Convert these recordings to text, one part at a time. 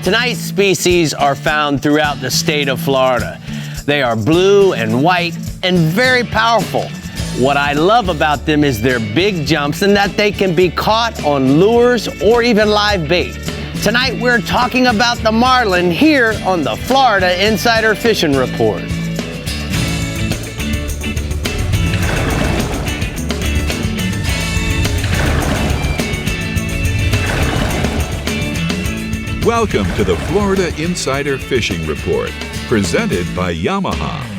Tonight's species are found throughout the state of Florida. They are blue and white and very powerful. What I love about them is their big jumps and that they can be caught on lures or even live bait. Tonight we're talking about the marlin here on the Florida Insider Fishing Report. Welcome to the Florida Insider Fishing Report, presented by Yamaha.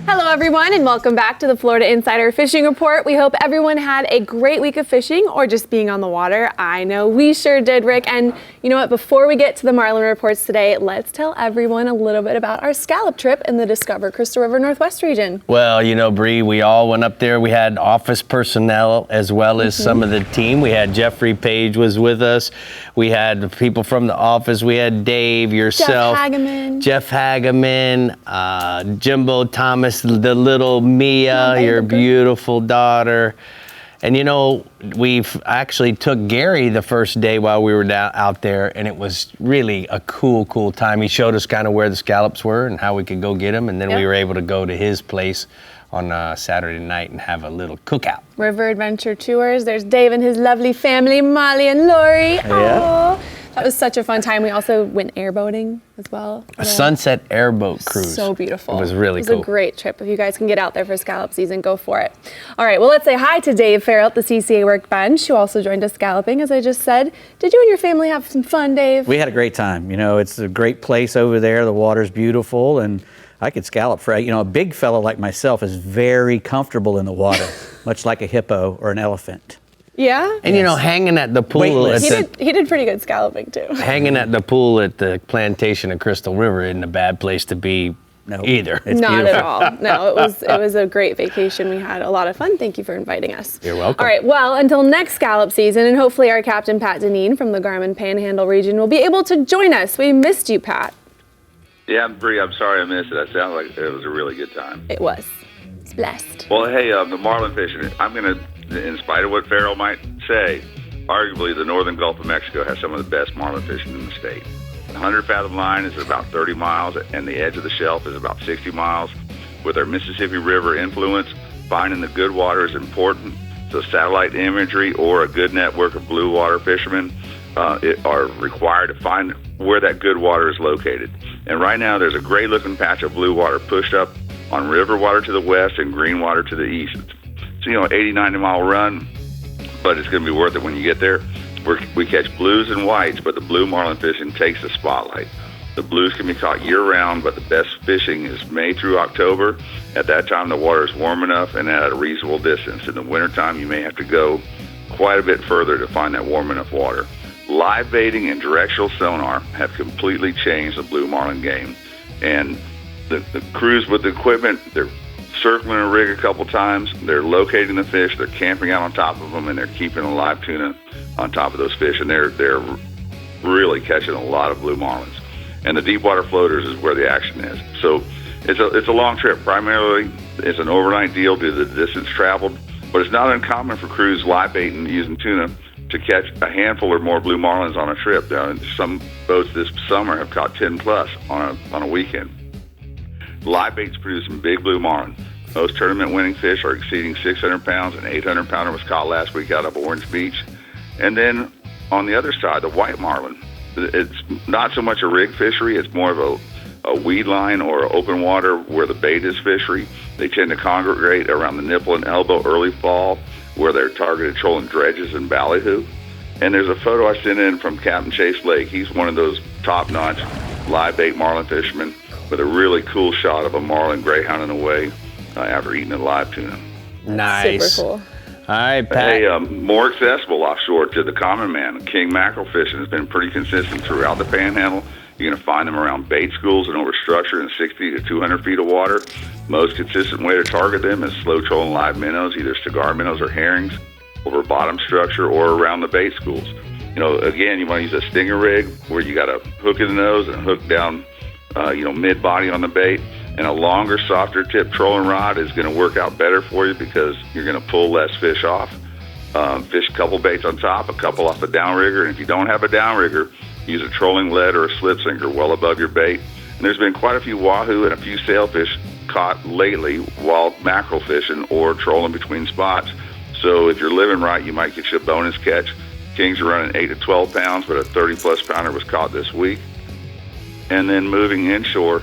Hello everyone, and welcome back to the Florida Insider Fishing Report. We hope everyone had a great week of fishing or just being on the water. I know we sure did, Rick. And you know what, before we get to the marlin reports today, let's tell everyone a little bit about our scallop trip in the Discover Crystal River Northwest region. Well, you know, Brie, we all went up there. We had office personnel as well as some of the team. We had Jeffrey Page was with us. We had people from the office. We had Dave, yourself, Jeff Hageman, Jimbo Thomas, the little Mia, your beautiful daughter. And you know, we've actually took Gary the first day while we were out there, and it was really a cool time. He showed us kind of where the scallops were and how we could go get them, and then we were able to go to his place on Saturday night and have a little cookout. River Adventure Tours. There's Dave and his lovely family, Molly and Lori. Yeah. That was such a fun time. We also went airboating as well. A sunset airboat cruise. So beautiful. It was really cool. It was a great trip. If you guys can get out there for scallop season, go for it. All right, well, let's say hi to Dave Farrell at the CCA Workbench, who also joined us scalloping, as I just said. Did you and your family have some fun, Dave? We had a great time. You know, it's a great place over there. The water's beautiful, and I could scallop for, you know, a big fellow like myself is very comfortable in the water, much like a hippo or an elephant. Yeah? And you know, hanging at the pool. He did pretty good scalloping too. Hanging at the pool at the plantation of Crystal River isn't a bad place to be either. It's not beautiful. At all. No, it was a great vacation. We had a lot of fun. Thank you for inviting us. You're welcome. All right, well, until next scallop season, and hopefully our Captain Pat Deneen from the Garmin Panhandle region will be able to join us. We missed you, Pat. Yeah, Brie, I'm sorry I missed it. It sounded like it was a really good time. It was. It's blessed. Well, hey, the marlin fishing, I'm going to, in spite of what Farrell might say, arguably the northern Gulf of Mexico has some of the best marlin fishing in the state. The 100-fathom line is about 30 miles, and the edge of the shelf is about 60 miles. With our Mississippi River influence, finding the good water is important. So satellite imagery or a good network of blue water fishermen are required to find where that good water is located. And right now there's a great-looking patch of blue water pushed up on river water to the west and green water to the east. It's, you know, 80, 90-mile run, but it's going to be worth it when you get there. We catch blues and whites, but the blue marlin fishing takes the spotlight. The blues can be caught year-round, but the best fishing is May through October. At that time, the water is warm enough and at a reasonable distance. In the wintertime, you may have to go quite a bit further to find that warm enough water. Live baiting and directional sonar have completely changed the blue marlin game. And the crews with the equipment, they're circling a rig a couple times, they're locating the fish, they're camping out on top of them, and they're keeping a live tuna on top of those fish. And they're really catching a lot of blue marlins. And the deep water floaters is where the action is. So it's a long trip. Primarily, it's an overnight deal due to the distance traveled, but it's not uncommon for crews live baiting using tuna to catch a handful or more blue marlins on a trip. Some boats this summer have caught 10 plus on a weekend. Live bait's producing big blue marlin. Most tournament winning fish are exceeding 600 pounds. An 800 pounder was caught last week out of Orange Beach. And then on the other side, the white marlin. It's not so much a rig fishery, it's more of a weed line or open water where the bait is fishery. They tend to congregate around the nipple and elbow early fall, where they're targeted trolling dredges and ballyhoo. And there's a photo I sent in from Captain Chase Lake. He's one of those top-notch live bait marlin fishermen with a really cool shot of a marlin greyhounding away after eating a live tuna. Nice. Super cool. All right, Pat. Hey, more accessible offshore to the common man. King mackerel fishing has been pretty consistent throughout the Panhandle. You're going to find them around bait schools and over structure in 60 to 200 feet of water. Most consistent way to target them is slow trolling live minnows, either cigar minnows or herrings, over bottom structure or around the bait schools. You know, again, you want to use a stinger rig where you got a hook in the nose and a hook down, mid-body on the bait. And a longer, softer tip trolling rod is going to work out better for you because you're going to pull less fish off. Fish a couple baits on top, a couple off the downrigger, and if you don't have a downrigger, use a trolling lead or a slip sinker well above your bait. And there's been quite a few wahoo and a few sailfish caught lately while mackerel fishing or trolling between spots. So if you're living right, you might get you a bonus catch. Kings are running 8 to 12 pounds, but a 30-plus pounder was caught this week. And then moving inshore,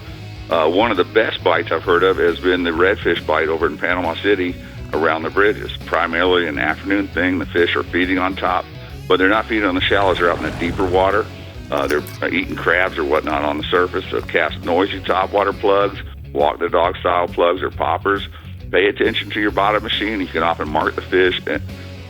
one of the best bites I've heard of has been the redfish bite over in Panama City around the bridges. Primarily an afternoon thing. The fish are feeding on top, but they're not feeding on the shallows. They're out in the deeper water. They're eating crabs or whatnot on the surface. So cast noisy topwater plugs, walk the dog style plugs or poppers. Pay attention to your bottom machine. You can often mark the fish at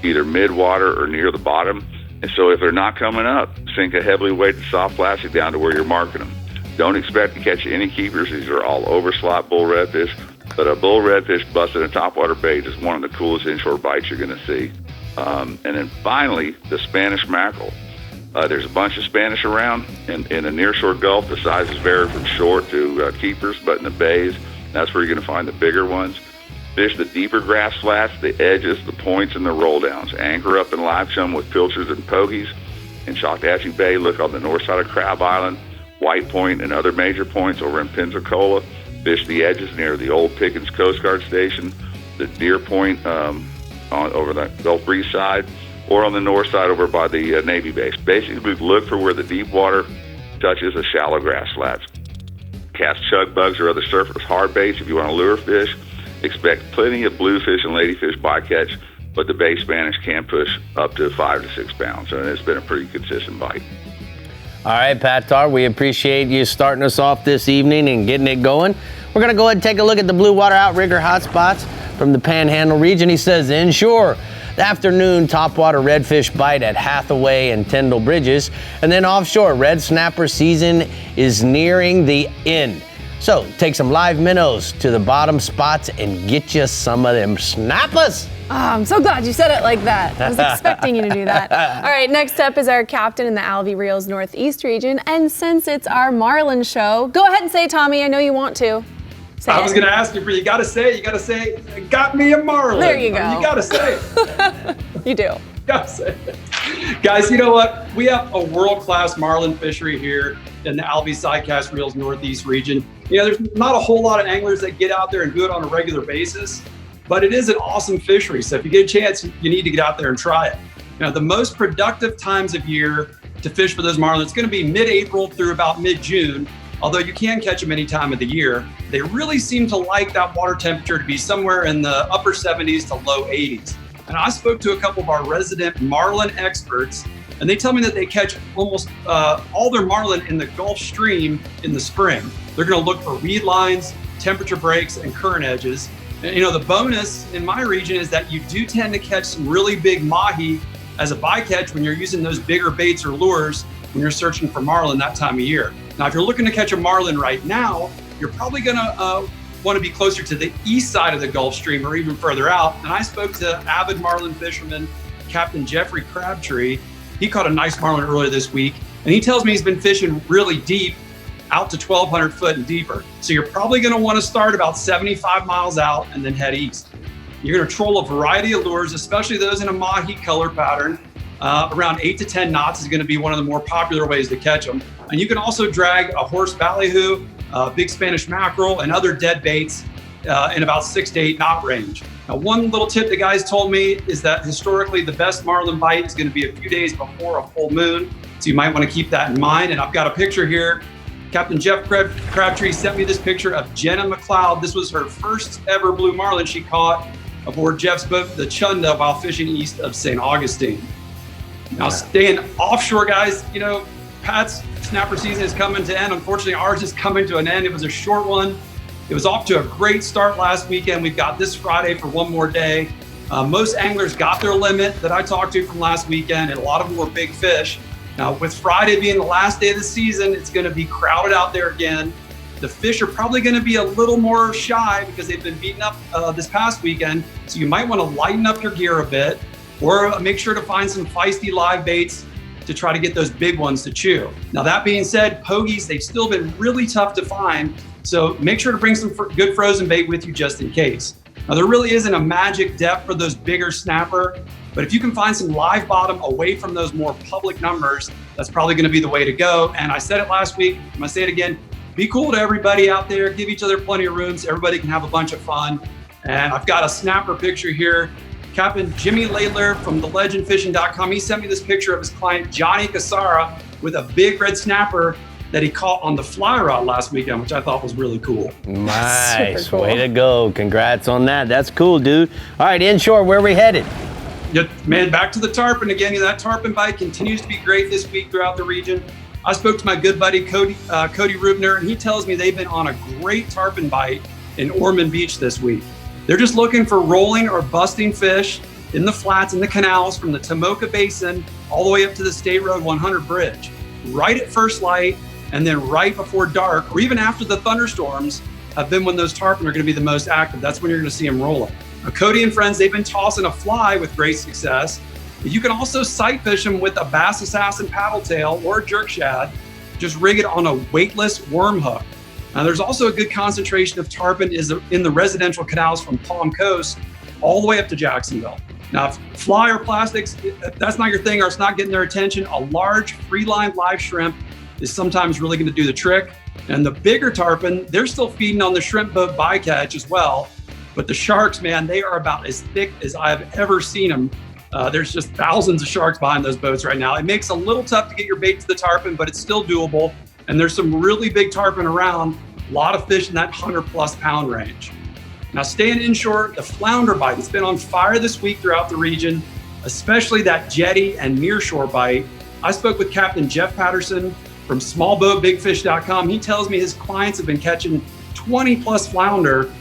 either mid-water or near the bottom. And so if they're not coming up, sink a heavily weighted soft plastic down to where you're marking them. Don't expect to catch any keepers. These are all overslot bull redfish. But a bull redfish busting a topwater bait is one of the coolest inshore bites you're going to see. And then finally, the Spanish mackerel. There's a bunch of Spanish around. In the nearshore Gulf, the sizes vary from short to keepers, but in the bays, that's where you're going to find the bigger ones. Fish the deeper grass flats, the edges, the points, and the roll downs. Anchor up in live chum with pilchards and pogies. In Choctawhatchee Bay, look on the north side of Crab Island, White Point, and other major points over in Pensacola. Fish the edges near the old Pickens Coast Guard Station, the Deer Point over the Gulf Breeze side, or on the north side over by the Navy base. Basically, look for where the deep water touches the shallow grass flats. Cast chug bugs or other surface hard baits if you want to lure fish. Expect plenty of bluefish and ladyfish bycatch, but the bay Spanish can push up to 5 to 6 pounds, and it's been a pretty consistent bite. All right, Pat Tar, we appreciate you starting us off this evening and getting it going. We're going to go ahead and take a look at the blue water outrigger hotspots from the Panhandle region. He says inshore, the afternoon topwater redfish bite at Hathaway and Tyndall Bridges. And then offshore, red snapper season is nearing the end. So take some live minnows to the bottom spots and get you some of them snappers. Oh, I'm so glad you said it like that. I was expecting you to do that. All right, next up is our captain in the Alvey Reels Northeast region. And since it's our Marlin show, go ahead and say, Tommy, I know you want to. Say I was going to ask you, you got to say, got me a Marlin. There you go. You got to say it. You do. Got to say it. Guys, you know what? We have a world-class marlin fishery here in the Alvey Sidecast Reels Northeast region. You know, there's not a whole lot of anglers that get out there and do it on a regular basis, but it is an awesome fishery. So if you get a chance, you need to get out there and try it. You know, the most productive times of year to fish for those marlin, it's going to be mid-April through about mid-June. Although you can catch them any time of the year, they really seem to like that water temperature to be somewhere in the upper 70s to low 80s. And I spoke to a couple of our resident marlin experts, and they tell me that they catch almost all their marlin in the Gulf Stream in the spring. They're going to look for weed lines, temperature breaks, and current edges. And, you know, the bonus in my region is that you do tend to catch some really big mahi as a bycatch when you're using those bigger baits or lures when you're searching for marlin that time of year. Now, if you're looking to catch a marlin right now, you're probably going to want to be closer to the east side of the Gulf Stream or even further out. And I spoke to avid marlin fisherman, Captain Jeffrey Crabtree. He caught a nice marlin earlier this week, and he tells me he's been fishing really deep, out to 1,200 foot and deeper. So you're probably going to want to start about 75 miles out and then head east. You're going to troll a variety of lures, especially those in a mahi color pattern. Around 8 to 10 knots is going to be one of the more popular ways to catch them. And you can also drag a horse ballyhoo, big Spanish mackerel, and other dead baits in about 6 to 8 knot range. Now, one little tip the guys told me is that historically the best marlin bite is going to be a few days before a full moon. So you might want to keep that in mind. And I've got a picture here. Captain Jeff Crabtree sent me this picture of Jenna McLeod. This was her first ever blue marlin she caught aboard Jeff's boat, the Chunda, while fishing east of St. Augustine. Now, staying offshore, guys, you know, Pat's snapper season is coming to end. Unfortunately, ours is coming to an end. It was a short one. It was off to a great start last weekend. We've got this Friday for one more day. Most anglers got their limit that I talked to from last weekend, and a lot of them were big fish. Now, with Friday being the last day of the season, it's going to be crowded out there again. The fish are probably going to be a little more shy because they've been beaten up this past weekend. So you might want to lighten up your gear a bit, or make sure to find some feisty live baits to try to get those big ones to chew. Now, that being said, pogies, they've still been really tough to find. So make sure to bring some good frozen bait with you just in case. Now, there really isn't a magic depth for those bigger snapper, But if you can find some live bottom away from those more public numbers, that's probably going to be the way to go. And I said it last week, I'm going to say it again. Be cool to everybody out there. Give each other plenty of room so everybody can have a bunch of fun. And I've got a snapper picture here. Captain Jimmy Laidler from thelegendfishing.com, he sent me this picture of his client, Johnny Casara, with a big red snapper that he caught on the fly rod last weekend, which I thought was really cool. Nice. Super cool. Way to go. Congrats on that. That's cool, dude. All right, inshore, where are we headed? Yeah, man, back to the tarpon again. That tarpon bite continues to be great this week throughout the region. I spoke to my good buddy Cody Rubner, and he tells me they've been on a great tarpon bite in Ormond Beach this week. They're just looking for rolling or busting fish in the flats and the canals from the Tomoka Basin all the way up to the State Road 100 bridge. Right at first light and then right before dark, or even after the thunderstorms, have been when those tarpon are going to be the most active. That's when you're going to see them rolling. Now, Cody and friends, they've been tossing a fly with great success. But you can also sight fish them with a Bass Assassin paddle tail or a jerk shad. Just rig it on a weightless worm hook. Now, there's also a good concentration of tarpon in the residential canals from Palm Coast all the way up to Jacksonville. Now, if fly or plastics, if that's not your thing or it's not getting their attention, a large free-line live shrimp is sometimes really going to do the trick. And the bigger tarpon, they're still feeding on the shrimp boat bycatch as well. But the sharks, man, they are about as thick as I've ever seen them. There's just thousands of sharks behind those boats right now. It makes it a little tough to get your bait to the tarpon, but it's still doable. And there's some really big tarpon around, a lot of fish in that 100+ pound range. Now, staying inshore, the flounder bite has been on fire this week throughout the region, especially that jetty and nearshore bite. I spoke with Captain Jeff Patterson from smallboatbigfish.com. He tells me his clients have been catching 20+ flounder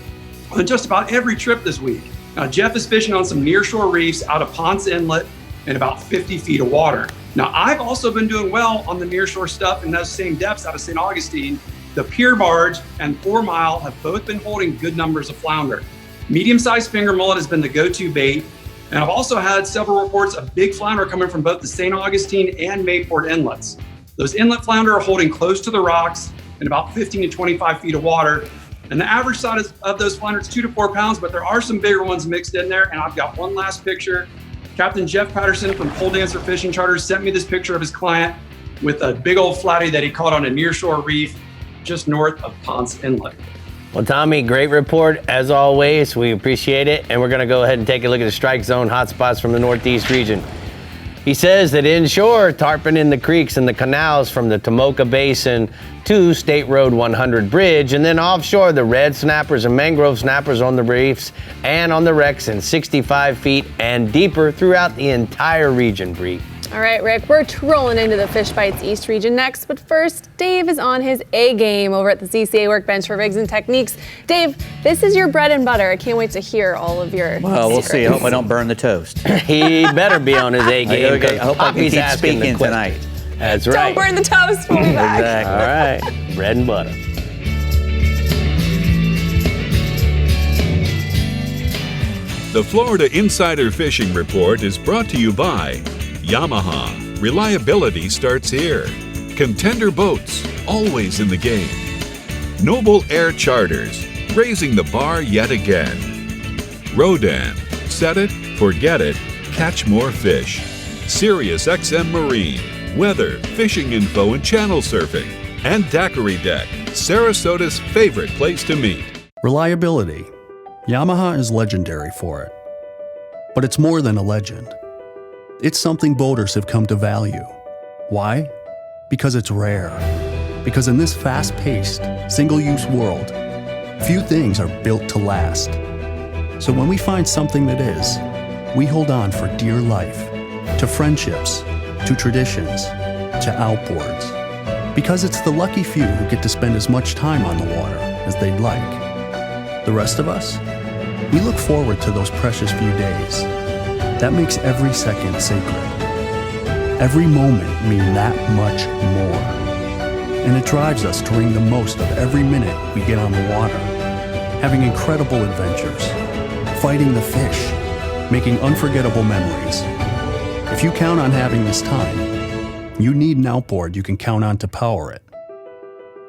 on just about every trip this week. Now, Jeff is fishing on some nearshore reefs out of Ponce Inlet in about 50 feet of water. Now, I've also been doing well on the nearshore stuff in those same depths out of St. Augustine. The Pier Barge and 4 Mile have both been holding good numbers of flounder. Medium-sized finger mullet has been the go-to bait. And I've also had several reports of big flounder coming from both the St. Augustine and Mayport inlets. Those inlet flounder are holding close to the rocks in about 15 to 25 feet of water. And the average size of those flounder is 2 to 4 pounds, but there are some bigger ones mixed in there. And I've got one last picture. Captain Jeff Patterson from Pole Dancer Fishing Charters sent me this picture of his client with a big old flatty that he caught on a nearshore reef just north of Ponce Inlet. Well, Tommy, great report as always. We appreciate it. And we're going to go ahead and take a look at the strike zone hotspots from the Northeast region. He says that inshore, tarpon in the creeks and the canals from the Tomoka Basin to State Road 100 bridge, and then offshore, the red snappers and mangrove snappers on the reefs and on the wrecks in 65 feet and deeper throughout the entire region, Brie. All right, Rick, we're rolling into the Fish Bites East region next, but first, Dave is on his A game over at the CCA Workbench for Rigs and Techniques. Dave, this is your bread and butter. I can't wait to hear all of your Well, we'll secrets. see. I hope I don't burn the toast. He better be on his A game. I hope I can keep speaking tonight. That's Don't right. burn the toast. We'll be back. Exactly. All right, bread and butter. The Florida Insider Fishing Report is brought to you by Yamaha. Reliability starts here. Contender Boats, always in the game. Noble Air Charters, raising the bar yet again. Rodan, set it, forget it, catch more fish. Sirius XM Marine, weather, fishing info, and channel surfing. And Daiquiri Deck, Sarasota's favorite place to meet. Reliability. Yamaha is legendary for it. But it's more than a legend. It's something boaters have come to value. Why? Because it's rare. Because in this fast-paced, single-use world, few things are built to last. So when we find something that is, we hold on for dear life, to friendships, to traditions, to outboards. Because it's the lucky few who get to spend as much time on the water as they'd like. The rest of us, we look forward to those precious few days. That makes every second sacred. Every moment mean that much more. And it drives us to wring the most of every minute we get on the water, having incredible adventures, fighting the fish, making unforgettable memories. If you count on having this time, you need an outboard you can count on to power it.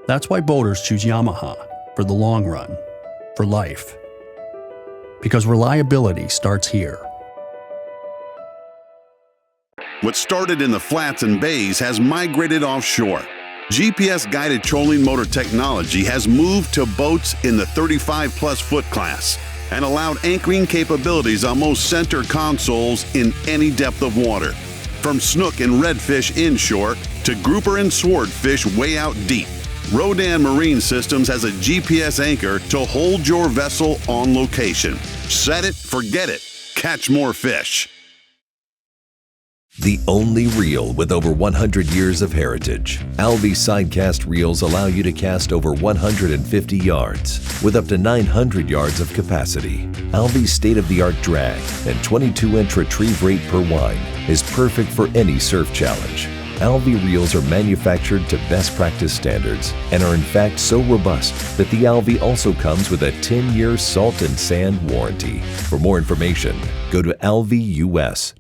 That's why boaters choose Yamaha for the long run, for life. Because reliability starts here. What started in the flats and bays has migrated offshore. GPS-guided trolling motor technology has moved to boats in the 35-plus foot class and allowed anchoring capabilities on most center consoles in any depth of water, from snook and redfish inshore to grouper and swordfish way out deep. Rodan Marine Systems has a GPS anchor to hold your vessel on location. Set it, forget it, catch more fish. The only reel with over 100 years of heritage. Alvi Sidecast reels allow you to cast over 150 yards with up to 900 yards of capacity. Alvi's state-of-the-art drag and 22-inch retrieve rate per wine is perfect for any surf challenge. Alvi reels are manufactured to best practice standards and are in fact so robust that the Alvi also comes with a 10-year salt and sand warranty. For more information, go to alvius.com.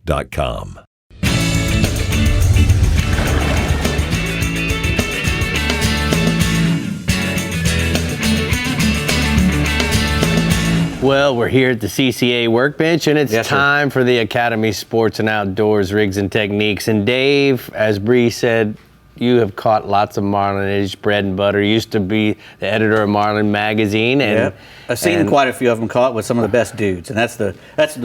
Well, we're here at the CCA workbench, and it's time for the Academy Sports and Outdoors Rigs and Techniques. And Dave, as Brie said, you have caught lots of marlin. It's bread and butter. You used to be the editor of Marlin Magazine. And I've seen quite a few of them caught with some of the best dudes, and that's the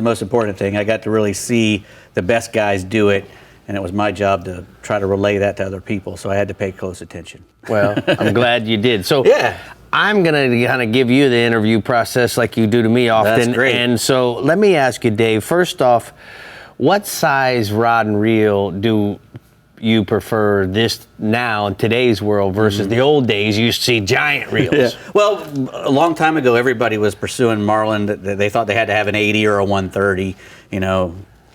most important thing. I got to really see the best guys do it, and it was my job to try to relay that to other people, so I had to pay close attention. Well, I'm glad you did. So I'm going to kind of give you the interview process like you do to me often. That's great. And so let me ask you, Dave, first off, what size rod and reel do you prefer this now in today's world versus the old days you used to see giant reels? Well, a long time ago, everybody was pursuing marlin. They thought they had to have an 80 or a 130,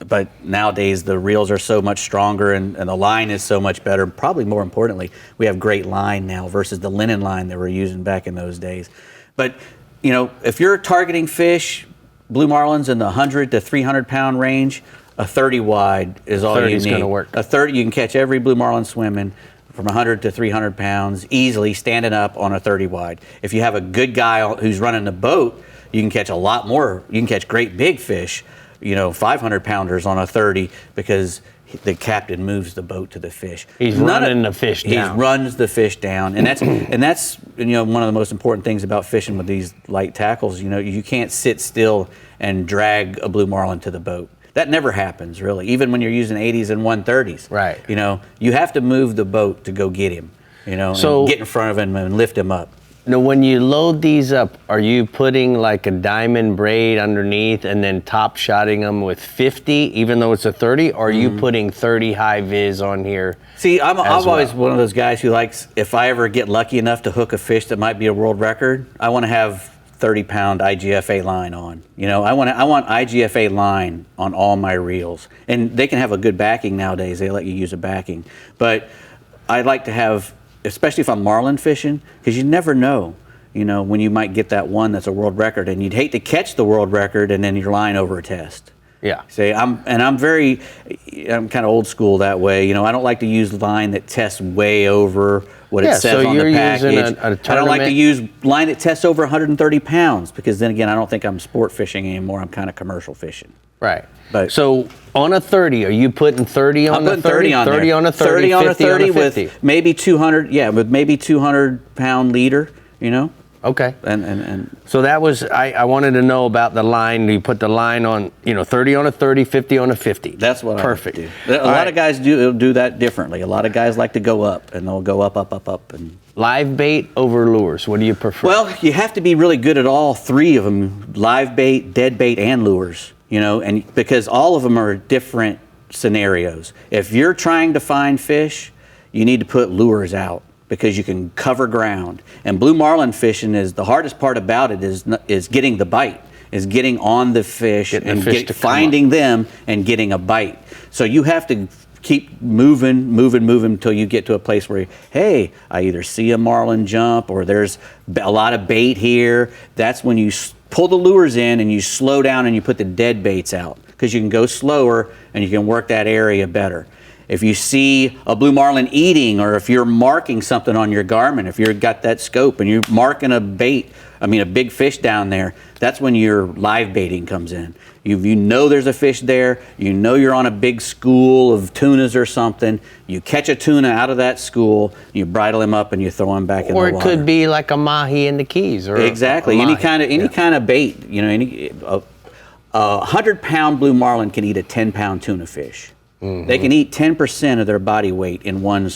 but nowadays the reels are so much stronger and the line is so much better. Probably more importantly, we have great line now versus the linen line that we're using back in those days. But, if you're targeting fish, blue marlins in the 100 to 300 pound range, a 30 wide is all you need. 30's going to work. A 30, you can catch every blue marlin swimming from 100 to 300 pounds easily standing up on a 30 wide. If you have a good guy who's running the boat, you can catch a lot more. You can catch great big fish, 500 pounders on a 30 because the captain moves the boat to the fish. He's running the fish down. He runs the fish down, and that's one of the most important things about fishing with these light tackles. You can't sit still and drag a blue marlin to the boat. That never happens, really, even when you're using 80s and 130s. Right. You have to move the boat to go get him, So, and get in front of him and lift him up. Now, when you load these up, are you putting like a diamond braid underneath and then top shotting them with 50, even though it's a 30, or are you putting 30 high vis on here? See, I'm always one of those guys who likes, if I ever get lucky enough to hook a fish that might be a world record, I want to have 30-pound IGFA line on. I want IGFA line on all my reels. And they can have a good backing nowadays. They let you use a backing. But I like to have, especially if I'm marlin fishing, because you never know, when you might get that one that's a world record, and you'd hate to catch the world record and then your line over a test. Yeah. See, I'm kind of old school that way. I don't like to use line that tests way over what it says on the package. I don't like to use line that tests over 130 pounds because then again, I don't think I'm sport fishing anymore. I'm kind of commercial fishing. Right. But so on a 30, are you putting 30 on the 30? 30 on 30 there. on a 30, 30 on a 50 30 on a 50. with maybe 200, with maybe 200 pound leader, Okay. And so that was, I wanted to know about the line. You put the line on, 30 on a 30, 50 on a 50. That's what Perfect. I like to do. A lot of guys do that differently. A lot of guys like to go up, and they'll go up. And live bait over lures. What do you prefer? Well, you have to be really good at all three of them: live bait, dead bait, and lures. And because all of them are different scenarios. If you're trying to find fish, you need to put lures out, because you can cover ground. And blue marlin fishing is the hardest part about it is getting the bite, is getting on the fish and finding them and getting a bite. So you have to keep moving until you get to a place where, hey, I either see a marlin jump or there's a lot of bait here. That's when you pull the lures in and you slow down and you put the dead baits out, because you can go slower and you can work that area better. If you see a blue marlin eating, or if you're marking something on your garment, if you've got that scope and you're marking a big fish down there, that's when your live baiting comes in. You know there's a fish there, you know you're on a big school of tunas or something, you catch a tuna out of that school, you bridle him up and you throw him back in the water. Or it could be like a mahi in the Keys. Or exactly, any kind of bait. You know, a 100-pound blue marlin can eat a 10-pound tuna fish. Mm-hmm. They can eat 10% of their body weight in one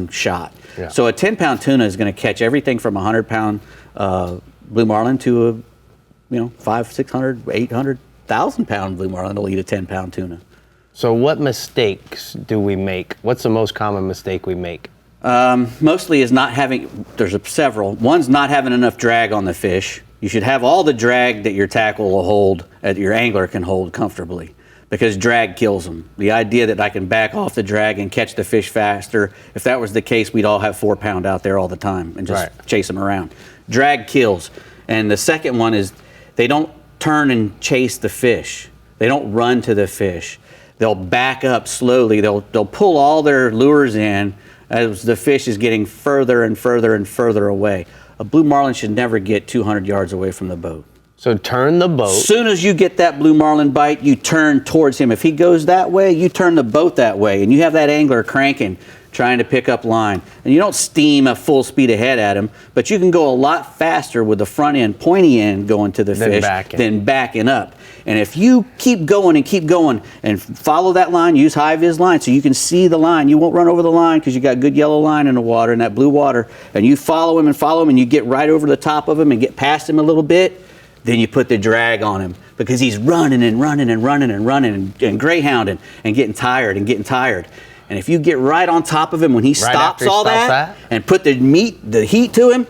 shot. Yeah. So a 10-pound tuna is going to catch everything from a 100-pound blue marlin to a 500, 600, 800, 1,000-pound blue marlin will eat a 10-pound tuna. So what mistakes do we make? What's the most common mistake we make? Mostly is not having, there's several. One's not having enough drag on the fish. You should have all the drag that your tackle will hold, that your angler can hold comfortably, because drag kills them. The idea that I can back off the drag and catch the fish faster, if that was the case, we'd all have 4-pound out there all the time and just chase them around. Drag kills. And the second one is they don't turn and chase the fish. They don't run to the fish. They'll back up slowly. They'll pull all their lures in as the fish is getting further and further and further away. A blue marlin should never get 200 yards away from the boat. So turn the boat. As soon as you get that blue marlin bite, you turn towards him. If he goes that way, you turn the boat that way, and you have that angler cranking, trying to pick up line. And you don't steam at full speed ahead at him, but you can go a lot faster with the front end, pointy end going to the fish than backing up. And if you keep going and follow that line, use high-vis line so you can see the line. You won't run over the line because you got good yellow line in the water, in that blue water, and you follow him and you get right over the top of him and get past him a little bit, then you put the drag on him because he's running and greyhounding and getting tired. And if you get right on top of him when he stops all that and put the heat to him,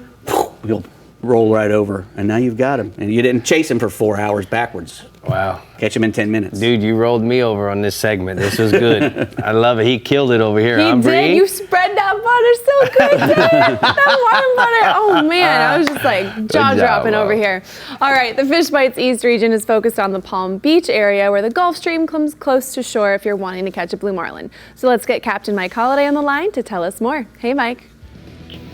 you'll roll right over, and now you've got him. And you didn't chase him for 4 hours backwards. Wow. Catch him in 10 minutes. Dude, you rolled me over on this segment. This was good. I love it. He killed it over here. He did. You spread that butter so good, dude. That warm butter. Oh, man. I was just like jaw-dropping over here. All right. The Fish Bites East region is focused on the Palm Beach area where the Gulf Stream comes close to shore if you're wanting to catch a blue marlin. So let's get Captain Mike Holliday on the line to tell us more. Hey, Mike.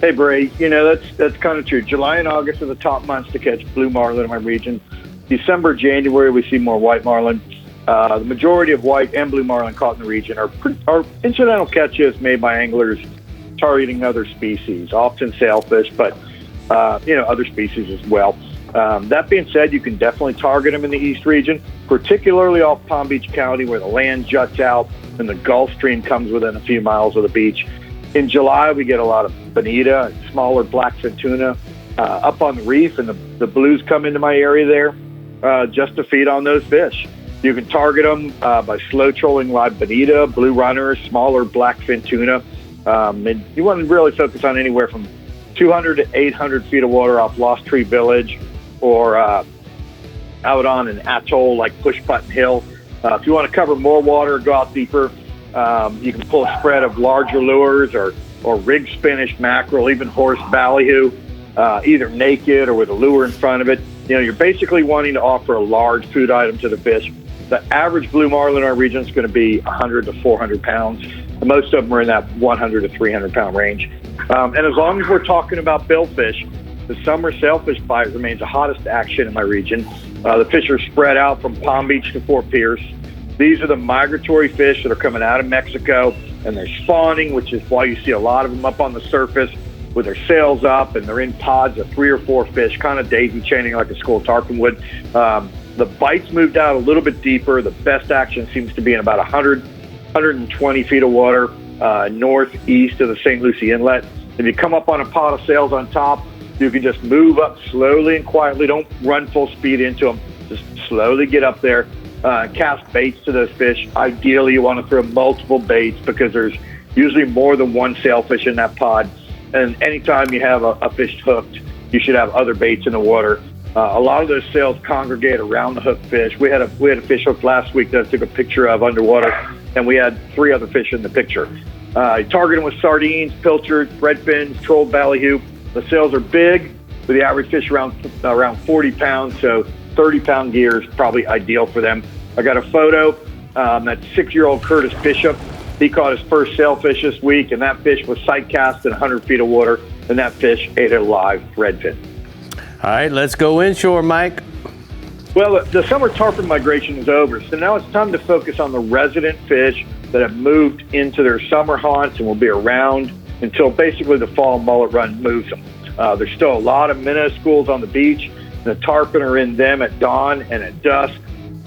Hey, Brie. You know, that's kind of true. July and August are the top months to catch blue marlin in my region. December, January, we see more white marlin. The majority of white and blue marlin caught in the region are incidental catches made by anglers targeting other species, often sailfish, but other species as well. That being said, you can definitely target them in the East region, particularly off Palm Beach County where the land juts out and the Gulf Stream comes within a few miles of the beach. In July, we get a lot of bonita and smaller blackfin tuna up on the reef, and the blues come into my area there just to feed on those fish. You can target them by slow trolling live bonita, blue runners, smaller blackfin tuna. And you want to really focus on anywhere from 200 to 800 feet of water off Lost Tree Village or out on an atoll like Push Button Hill. If you want to cover more water, go out deeper. You can pull a spread of larger lures or rig Spanish mackerel, even horse ballyhoo, either naked or with a lure in front of it. You know, you're basically wanting to offer a large food item to the fish. The average blue marlin in our region is going to be 100 to 400 pounds. Most of them are in that 100 to 300 pound range. And as long as we're talking about billfish, the summer sailfish bite remains the hottest action in my region. The fish are spread out from Palm Beach to Fort Pierce. These are the migratory fish that are coming out of Mexico, and they're spawning, which is why you see a lot of them up on the surface with their sails up, and they're in pods of 3 or 4 fish, kind of daisy chaining like a school tarpon would. The bites moved out a little bit deeper. The best action seems to be in about 120 feet of water northeast of the St. Lucie Inlet. If you come up on a pot of sails on top, you can just move up slowly and quietly. Don't run full speed into them. Just slowly get up there. Cast baits to those fish. Ideally, you want to throw multiple baits because there's usually more than one sailfish in that pod. And anytime you have a fish hooked, you should have other baits in the water. A lot of those sails congregate around the hooked fish. We had a fish hooked last week that I took a picture of underwater, and we had 3 other fish in the picture. Target them with sardines, pilchards, redfins, trolled ballyhoo. The sails are big, with the average fish around 40 pounds, so 30-pound gear is probably ideal for them. I got a photo. That 6-year-old Curtis Bishop. He caught his first sailfish this week, and that fish was sight cast in 100 feet of water, and that fish ate a live threadfin. All right, let's go inshore, Mike. Well, the summer tarpon migration is over, so now it's time to focus on the resident fish that have moved into their summer haunts and will be around until basically the fall mullet run moves them. There's still a lot of minnow schools on the beach. The tarpon are in them at dawn and at dusk.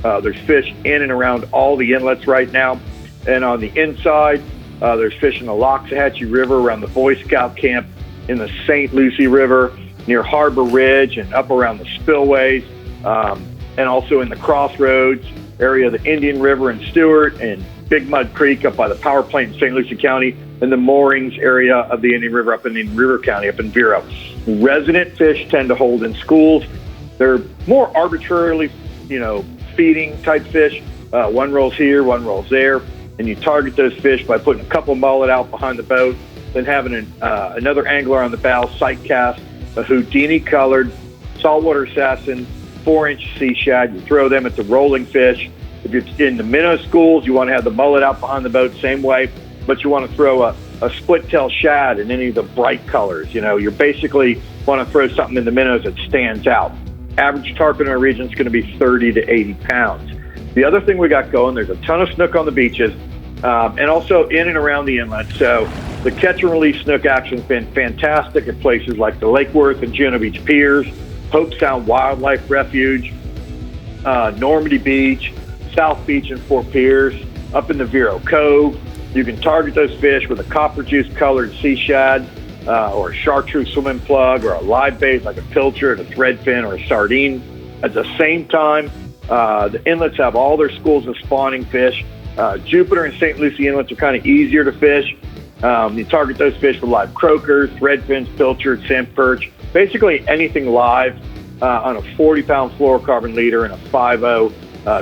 There's fish in and around all the inlets right now. And on the inside, there's fish in the Loxahatchee River around the Boy Scout camp, in the St. Lucie River, near Harbor Ridge and up around the spillways, and also in the Crossroads area of the Indian River and Stewart, and Big Mud Creek up by the power plant in St. Lucie County, and the moorings area of the Indian River up in Indian River County up in Vero. Resident fish tend to hold in schools. They're more arbitrarily, feeding type fish. One rolls here, one rolls there, and you target those fish by putting a couple mullet out behind the boat, then having another angler on the bow sight cast a Houdini-colored saltwater assassin 4-inch sea shad. You throw them at the rolling fish. If you're in the minnow schools, you want to have the mullet out behind the boat, same way, but you want to throw a split-tail shad in any of the bright colors. You basically want to throw something in the minnows that stands out. Average tarpon in our region is going to be 30 to 80 pounds. The other thing we got going, there's a ton of snook on the beaches, and also in and around the inlet. So the catch and release snook action has been fantastic at places like the Lake Worth and Juneau Beach Piers, Hope Sound Wildlife Refuge, Normandy Beach, South Beach and Fort Pierce, up in the Vero Cove. You can target those fish with a copper juice colored sea shad, or a chartreuse swimming plug, or a live bait like a pilchard, a threadfin, or a sardine. At the same time, the inlets have all their schools of spawning fish. Jupiter and St. Lucie inlets are kind of easier to fish. You target those fish with live croakers, threadfins, pilchards, sand perch, basically anything live on a 40-pound fluorocarbon leader and a 5.0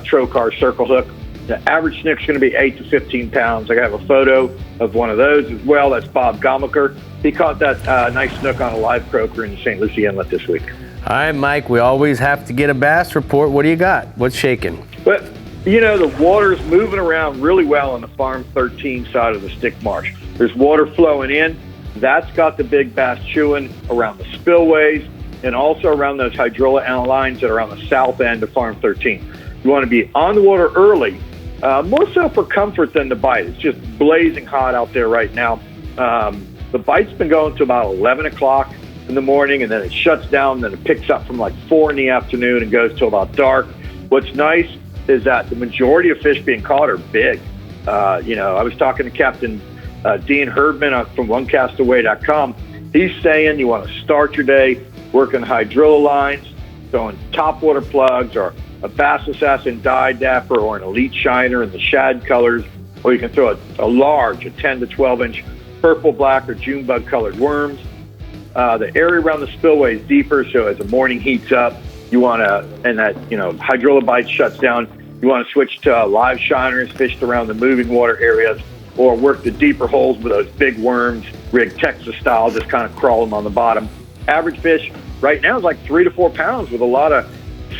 trocar circle hook. The average snook's going to be 8 to 15 pounds. I have a photo of one of those as well. That's Bob Gomaker. He caught that nice snook on a live croaker in the St. Lucie Inlet this week. All right, Mike, we always have to get a bass report. What do you got? What's shaking? But, the water's moving around really well on the Farm 13 side of the Stick Marsh. There's water flowing in. That's got the big bass chewing around the spillways and also around those hydrola lines that are on the south end of Farm 13. You want to be on the water early, more so for comfort than the bite. It's just blazing hot out there right now. The bite's been going to about 11 o'clock in the morning, and then it shuts down, and then it picks up from like 4 in the afternoon and goes till about dark. What's nice is that the majority of fish being caught are big. I was talking to Captain Dean Herdman from OneCastaway.com. He's saying you want to start your day working hydrilla lines, throwing topwater plugs, or a Bass Assassin dyed dapper, or an Elite Shiner in the shad colors, or you can throw a large, a 10 to 12-inch purple, black, or June bug colored worms. The area around the spillway is deeper, so as the morning heats up, you want to, and that, hydrilla bite shuts down, you want to switch to live shiners fished around the moving water areas, or work the deeper holes with those big worms, rig Texas style, just kind of crawl them on the bottom. Average fish right now is like 3 to 4 pounds, with a lot of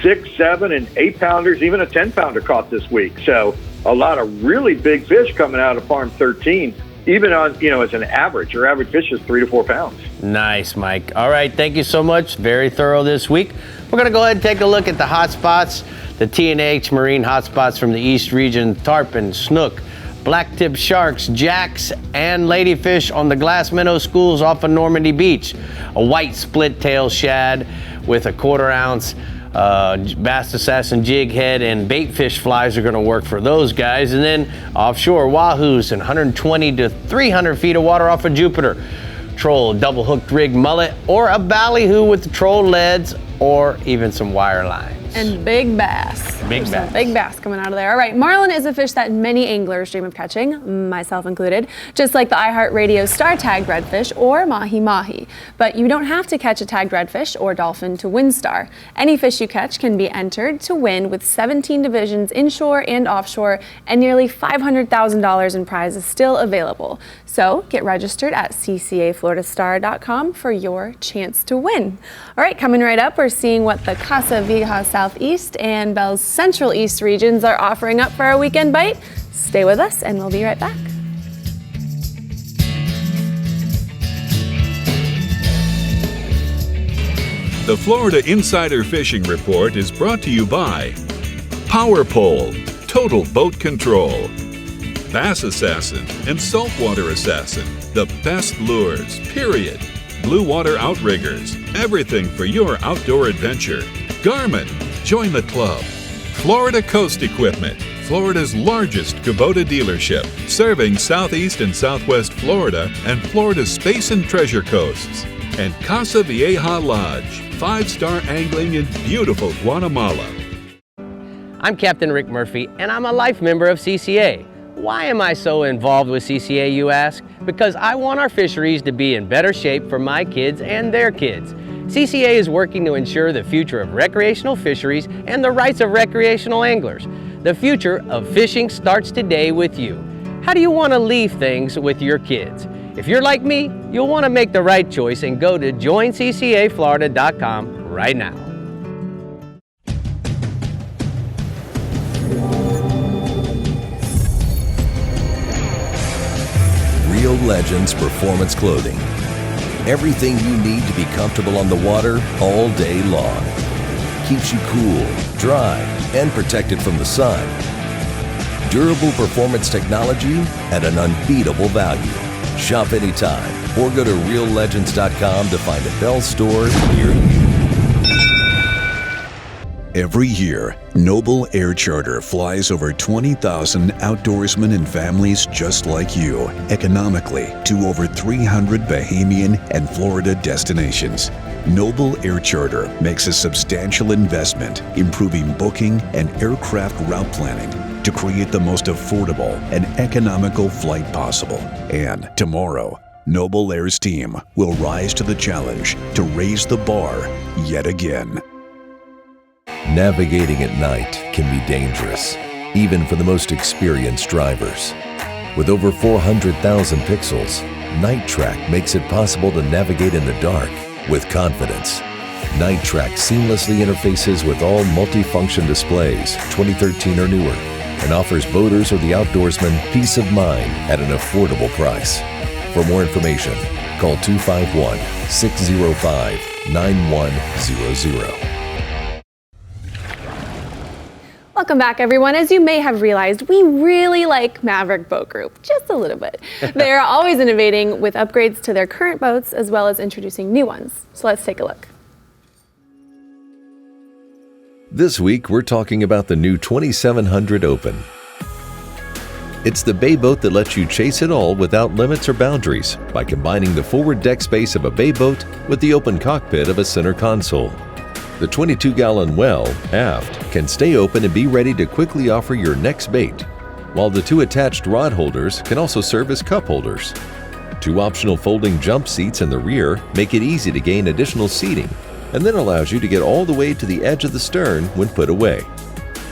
6, 7, and 8 pounders, even a 10-pounder caught this week. So a lot of really big fish coming out of Farm 13, even on, as an average. Your average fish is 3 to 4 pounds. Nice, Mike. All right, thank you so much. Very thorough this week. We're going to go ahead and take a look at the hot spots, the T&H marine hot spots from the East region: tarpon, snook, blacktip sharks, jacks, and ladyfish on the glass minnow schools off of Normandy Beach. A white split-tail shad with a 1/4 ounce Bass Assassin jig head and bait fish flies are going to work for those guys. And then offshore, wahoos and 120 to 300 feet of water off of Jupiter. Troll, double hooked rig mullet, or a ballyhoo with the troll leads, or even some wire lines. And big bass. Big bass. Big bass coming out of there. All right, marlin is a fish that many anglers dream of catching, myself included, just like the iHeartRadio star tagged redfish or mahi-mahi. But you don't have to catch a tagged redfish or dolphin to win star. Any fish you catch can be entered to win, with 17 divisions inshore and offshore, and nearly $500,000 in prizes still available. So get registered at ccafloridastar.com for your chance to win. All right, coming right up, we're seeing what the Casa Vieja Southeast and Bell's Central East regions are offering up for our weekend bite. Stay with us and we'll be right back. The Florida Insider Fishing Report is brought to you by Power Pole, Total Boat Control, Bass Assassin and Saltwater Assassin, the best lures, period. Blue Water Outriggers, everything for your outdoor adventure. Garmin, join the club. Florida Coast Equipment, Florida's largest Kubota dealership, serving Southeast and Southwest Florida and Florida's Space and Treasure Coasts. And Casa Vieja Lodge, 5-star angling in beautiful Guatemala. I'm Captain Rick Murphy, and I'm a life member of CCA. Why am I so involved with CCA, you ask? Because I want our fisheries to be in better shape for my kids and their kids. CCA is working to ensure the future of recreational fisheries and the rights of recreational anglers. The future of fishing starts today with you. How do you want to leave things with your kids? If you're like me, you'll want to make the right choice and go to joinccaflorida.com right now. Real Legends Performance Clothing. Everything you need to be comfortable on the water all day long. Keeps you cool, dry, and protected from the sun. Durable performance technology at an unbeatable value. Shop anytime or go to reallegends.com to find a Bell store near you. Every year, Noble Air Charter flies over 20,000 outdoorsmen and families just like you, economically, to over 300 Bahamian and Florida destinations. Noble Air Charter makes a substantial investment improving booking and aircraft route planning to create the most affordable and economical flight possible. And tomorrow, Noble Air's team will rise to the challenge to raise the bar yet again. Navigating at night can be dangerous, even for the most experienced drivers. With over 400,000 pixels, Night Track makes it possible to navigate in the dark with confidence. Night Track seamlessly interfaces with all multifunction displays, 2013 or newer, and offers boaters or the outdoorsman peace of mind at an affordable price. For more information, call 251-605-9100. Welcome back, everyone. As you may have realized, we really like Maverick Boat Group, just a little bit. They are always innovating with upgrades to their current boats as well as introducing new ones. So let's take a look. This week, we're talking about the new 2700 Open. It's the bay boat that lets you chase it all without limits or boundaries by combining the forward deck space of a bay boat with the open cockpit of a center console. The 22-gallon well, aft, can stay open and be ready to quickly offer your next bait, while the two attached rod holders can also serve as cup holders. Two optional folding jump seats in the rear make it easy to gain additional seating, and then allows you to get all the way to the edge of the stern when put away.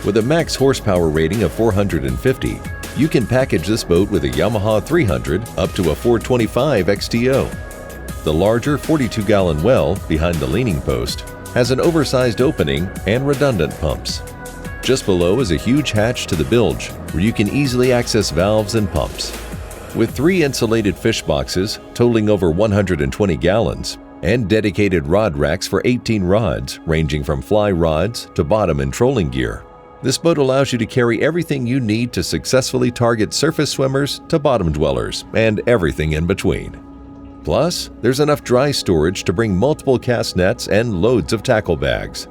With a max horsepower rating of 450, you can package this boat with a Yamaha 300 up to a 425 XTO. The larger 42-gallon well behind the leaning post has an oversized opening and redundant pumps. Just below is a huge hatch to the bilge where you can easily access valves and pumps. With 3 insulated fish boxes totaling over 120 gallons and dedicated rod racks for 18 rods ranging from fly rods to bottom and trolling gear, this boat allows you to carry everything you need to successfully target surface swimmers to bottom dwellers and everything in between. Plus, there's enough dry storage to bring multiple cast nets and loads of tackle bags.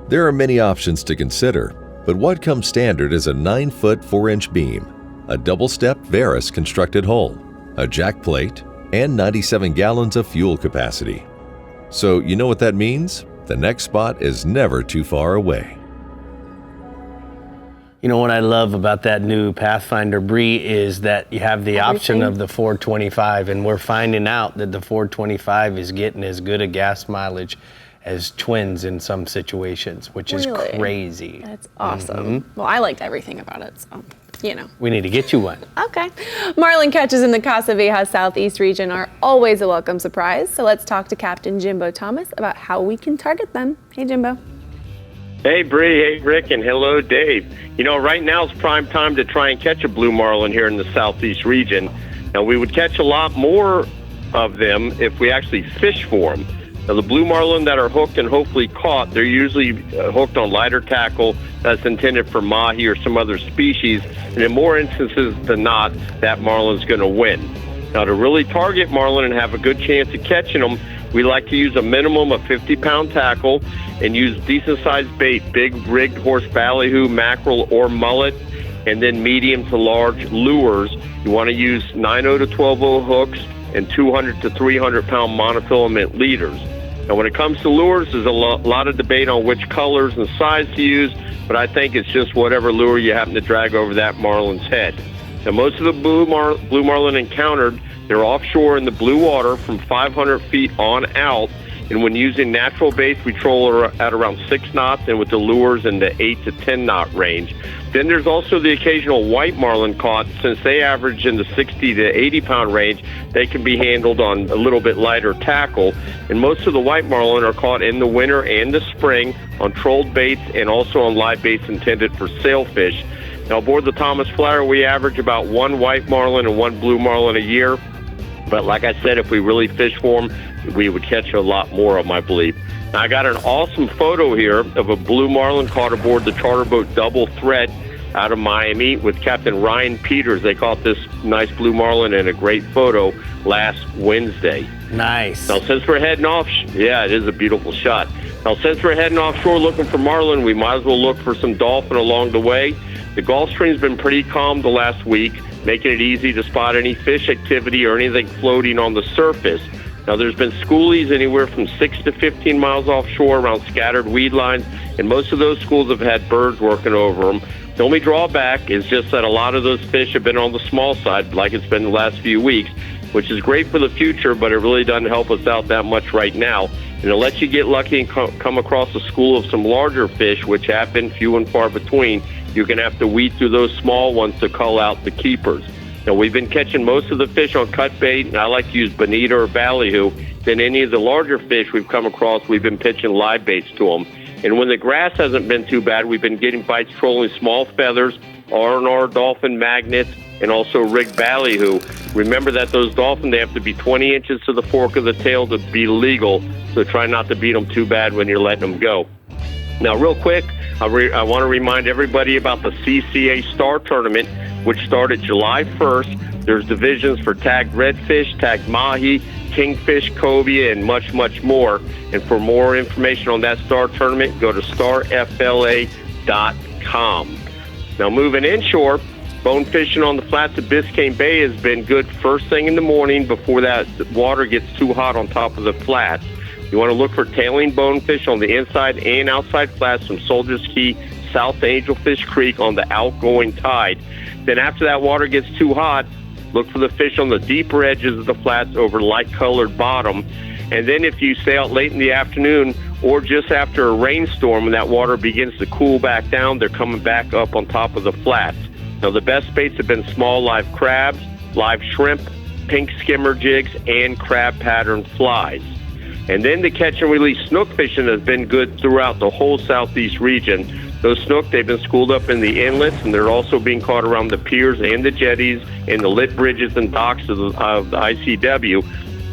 There are many options to consider, but what comes standard is a 9-foot 4-inch beam, a double-step Varus constructed hull, a jack plate, and 97 gallons of fuel capacity. So you know what that means? The next spot is never too far away. You know what I love about that new Pathfinder Brie is that you have the option of the 425, and we're finding out that the 425 is getting as good a gas mileage as twins in some situations, which is crazy. That's awesome. Well, I liked everything about it, so, you know. We need to get you one. Okay. Marlin catches in the Casa Vieja Southeast region are always a welcome surprise, so let's talk to Captain Jimbo Thomas about how we can target them. Hey, Jimbo. Hey, Brie, hey, Rick, and hello, Dave. You know, right now is prime time to try and catch a blue marlin here in the Southeast region. Now, we would catch a lot more of them if we actually fish for them. Now, the blue marlin that are hooked and hopefully caught, they're usually hooked on lighter tackle that's intended for mahi or some other species, and in more instances than not, that marlin's going to win. Now, to really target marlin and have a good chance of catching them, we like to use a minimum of 50-pound tackle and use decent-sized bait, big rigged horse ballyhoo, mackerel, or mullet, and then medium to large lures. You want to use 9.0 to 12.0 hooks and 200 to 300-pound monofilament leaders. Now, when it comes to lures, there's a lot of debate on which colors and size to use, but I think it's just whatever lure you happen to drag over that marlin's head. Now, most of the blue marlin encountered, they're offshore in the blue water from 500 feet on out, and when using natural baits, we troll at around 6 knots, and with the lures in the 8 to 10 knot range. Then there's also the occasional white marlin caught. Since they average in the 60 to 80 pound range, they can be handled on a little bit lighter tackle. And most of the white marlin are caught in the winter and the spring on trolled baits and also on live baits intended for sailfish. Now, aboard the Thomas Flower, we average about 1 white marlin and 1 blue marlin a year. But like I said, if we really fish for them, we would catch a lot more of them, I believe. Now, I got an awesome photo here of a blue marlin caught aboard the charter boat Double Threat out of Miami with Captain Ryan Peters. They caught this nice blue marlin in a great photo last Wednesday. Nice. Now, since we're heading off, yeah, it is a beautiful shot. Now, since we're heading offshore looking for marlin, we might as well look for some dolphin along the way. The Gulf Stream's been pretty calm the last week, making it easy to spot any fish activity or anything floating on the surface. Now, there's been schoolies anywhere from 6 to 15 miles offshore around scattered weed lines, and most of those schools have had birds working over them. The only drawback is just that a lot of those fish have been on the small side, like it's been the last few weeks, which is great for the future, but it really doesn't help us out that much right now. And unless you get lucky and come across a school of some larger fish, which have been few and far between, you're going to have to weed through those small ones to cull out the keepers. Now, we've been catching most of the fish on cut bait, and I like to use bonita or ballyhoo. Then any of the larger fish we've come across, we've been pitching live baits to them. And when the grass hasn't been too bad, we've been getting bites trolling small feathers, R&R dolphin magnets, and also rigged ballyhoo. Remember that those dolphins, they have to be 20 inches to the fork of the tail to be legal, so try not to beat them too bad when you're letting them go. Now, real quick, I want to remind everybody about the CCA Star Tournament, which started July 1st. There's divisions for tagged redfish, tagged mahi, kingfish, cobia, and much, much more. And for more information on that Star Tournament, go to starfla.com. Now, moving inshore, bone fishing on the flats of Biscayne Bay has been good first thing in the morning before that water gets too hot on top of the flats. You want to look for tailing bonefish on the inside and outside flats from Soldier's Key south to Angelfish Creek on the outgoing tide. Then after that water gets too hot, look for the fish on the deeper edges of the flats over light-colored bottom. And then if you stay out late in the afternoon or just after a rainstorm when that water begins to cool back down, they're coming back up on top of the flats. Now, the best baits have been small live crabs, live shrimp, pink skimmer jigs, and crab pattern flies. And then the catch and release snook fishing has been good throughout the whole southeast region. Those snook, they've been schooled up in the inlets, and they're also being caught around the piers and the jetties and the lit bridges and docks of the ICW.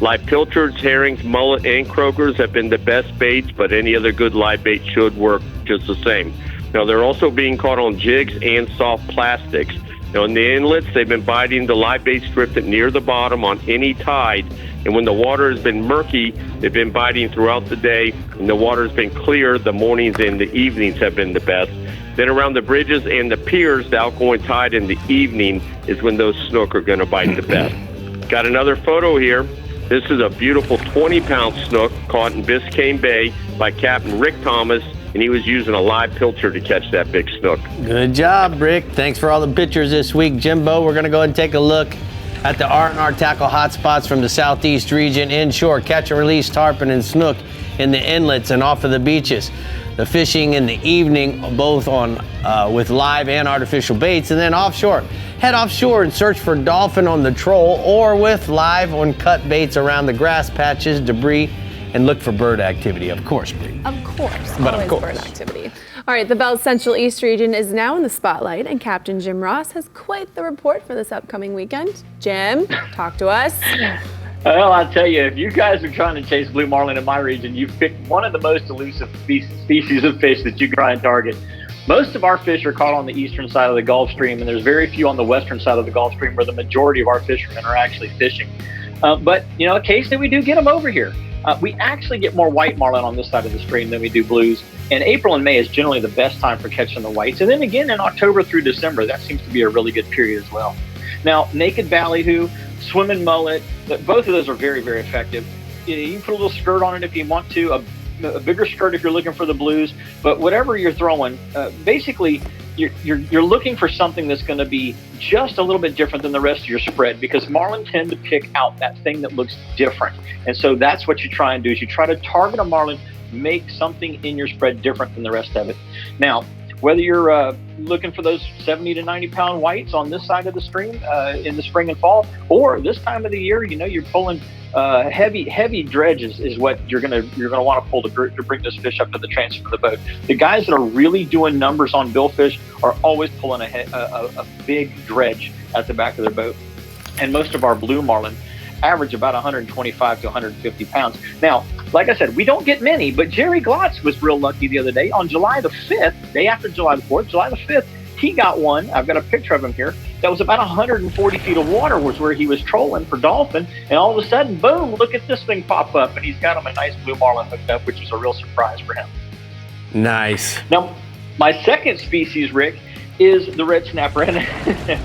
Live pilchards, herrings, mullet, and croakers have been the best baits, but any other good live bait should work just the same. Now, they're also being caught on jigs and soft plastics. Now, in the inlets, they've been biting the live bait strip near the bottom on any tide. And when the water has been murky, they've been biting throughout the day. And the water has been clear, the mornings and the evenings have been the best. Then around the bridges and the piers, the outgoing tide in the evening is when those snook are going to bite the best. Got another photo here. This is a beautiful 20-pound snook caught in Biscayne Bay by Captain Rick Thomas, and he was using a live pilcher to catch that big snook. Good job, Rick. Thanks for all the pictures this week. Jimbo, we're going to go ahead and take a look at the R&R tackle hotspots from the southeast region inshore. Catch and release tarpon and snook in the inlets and off of the beaches. The fishing in the evening, both on with live and artificial baits, and then offshore. Head offshore and search for dolphin on the troll or with live on cut baits around the grass patches, debris, and look for bird activity, of course, Brie. Of course, but always of course. bird activity. All right, the Bell's Central East region is now in the spotlight, and Captain Jim Ross has quite the report for this upcoming weekend. Jim, talk to us. Well, I tell you, if you guys are trying to chase blue marlin in my region, you've picked one of the most elusive species of fish that you can try and target. Most of our fish are caught on the eastern side of the Gulf Stream, and there's very few on the western side of the Gulf Stream where the majority of our fishermen are actually fishing. But, occasionally we do get them over here. We actually get more white marlin on this side of the stream than we do blues. And April and May is generally the best time for catching the whites. And then again, in October through December, that seems to be a really good period as well. Now, naked ballyhoo, swimming mullet, both of those are very, very effective. You can put a little skirt on it if you want to, a bigger skirt if you're looking for the blues. But whatever you're throwing, basically, you're looking for something that's going to be just a little bit different than the rest of your spread, because marlin tend to pick out that thing that looks different. And so that's what you try and do, is you try to target a marlin, make something in your spread different than the rest of it. Now, whether you're looking for those 70 to 90 pound whites on this side of the stream in the spring and fall, or this time of the year, you're pulling heavy dredges is what you're gonna want to pull to bring this fish up to the transfer of the boat. The guys that are really doing numbers on billfish are always pulling a big dredge at the back of their boat. And most of our blue marlin average about 125 to 150 pounds. Now, like I said, we don't get many, but Jerry Glotz was real lucky the other day. On July the 5th, day after July the 4th, July the 5th, he got one. I've got a picture of him here. That was about 140 feet of water was where he was trolling for dolphin. And all of a sudden, boom, look at this thing pop up. And he's got him a nice blue marlin hooked up, which was a real surprise for him. Nice. Now, my second species, Rick, is the red snapper. And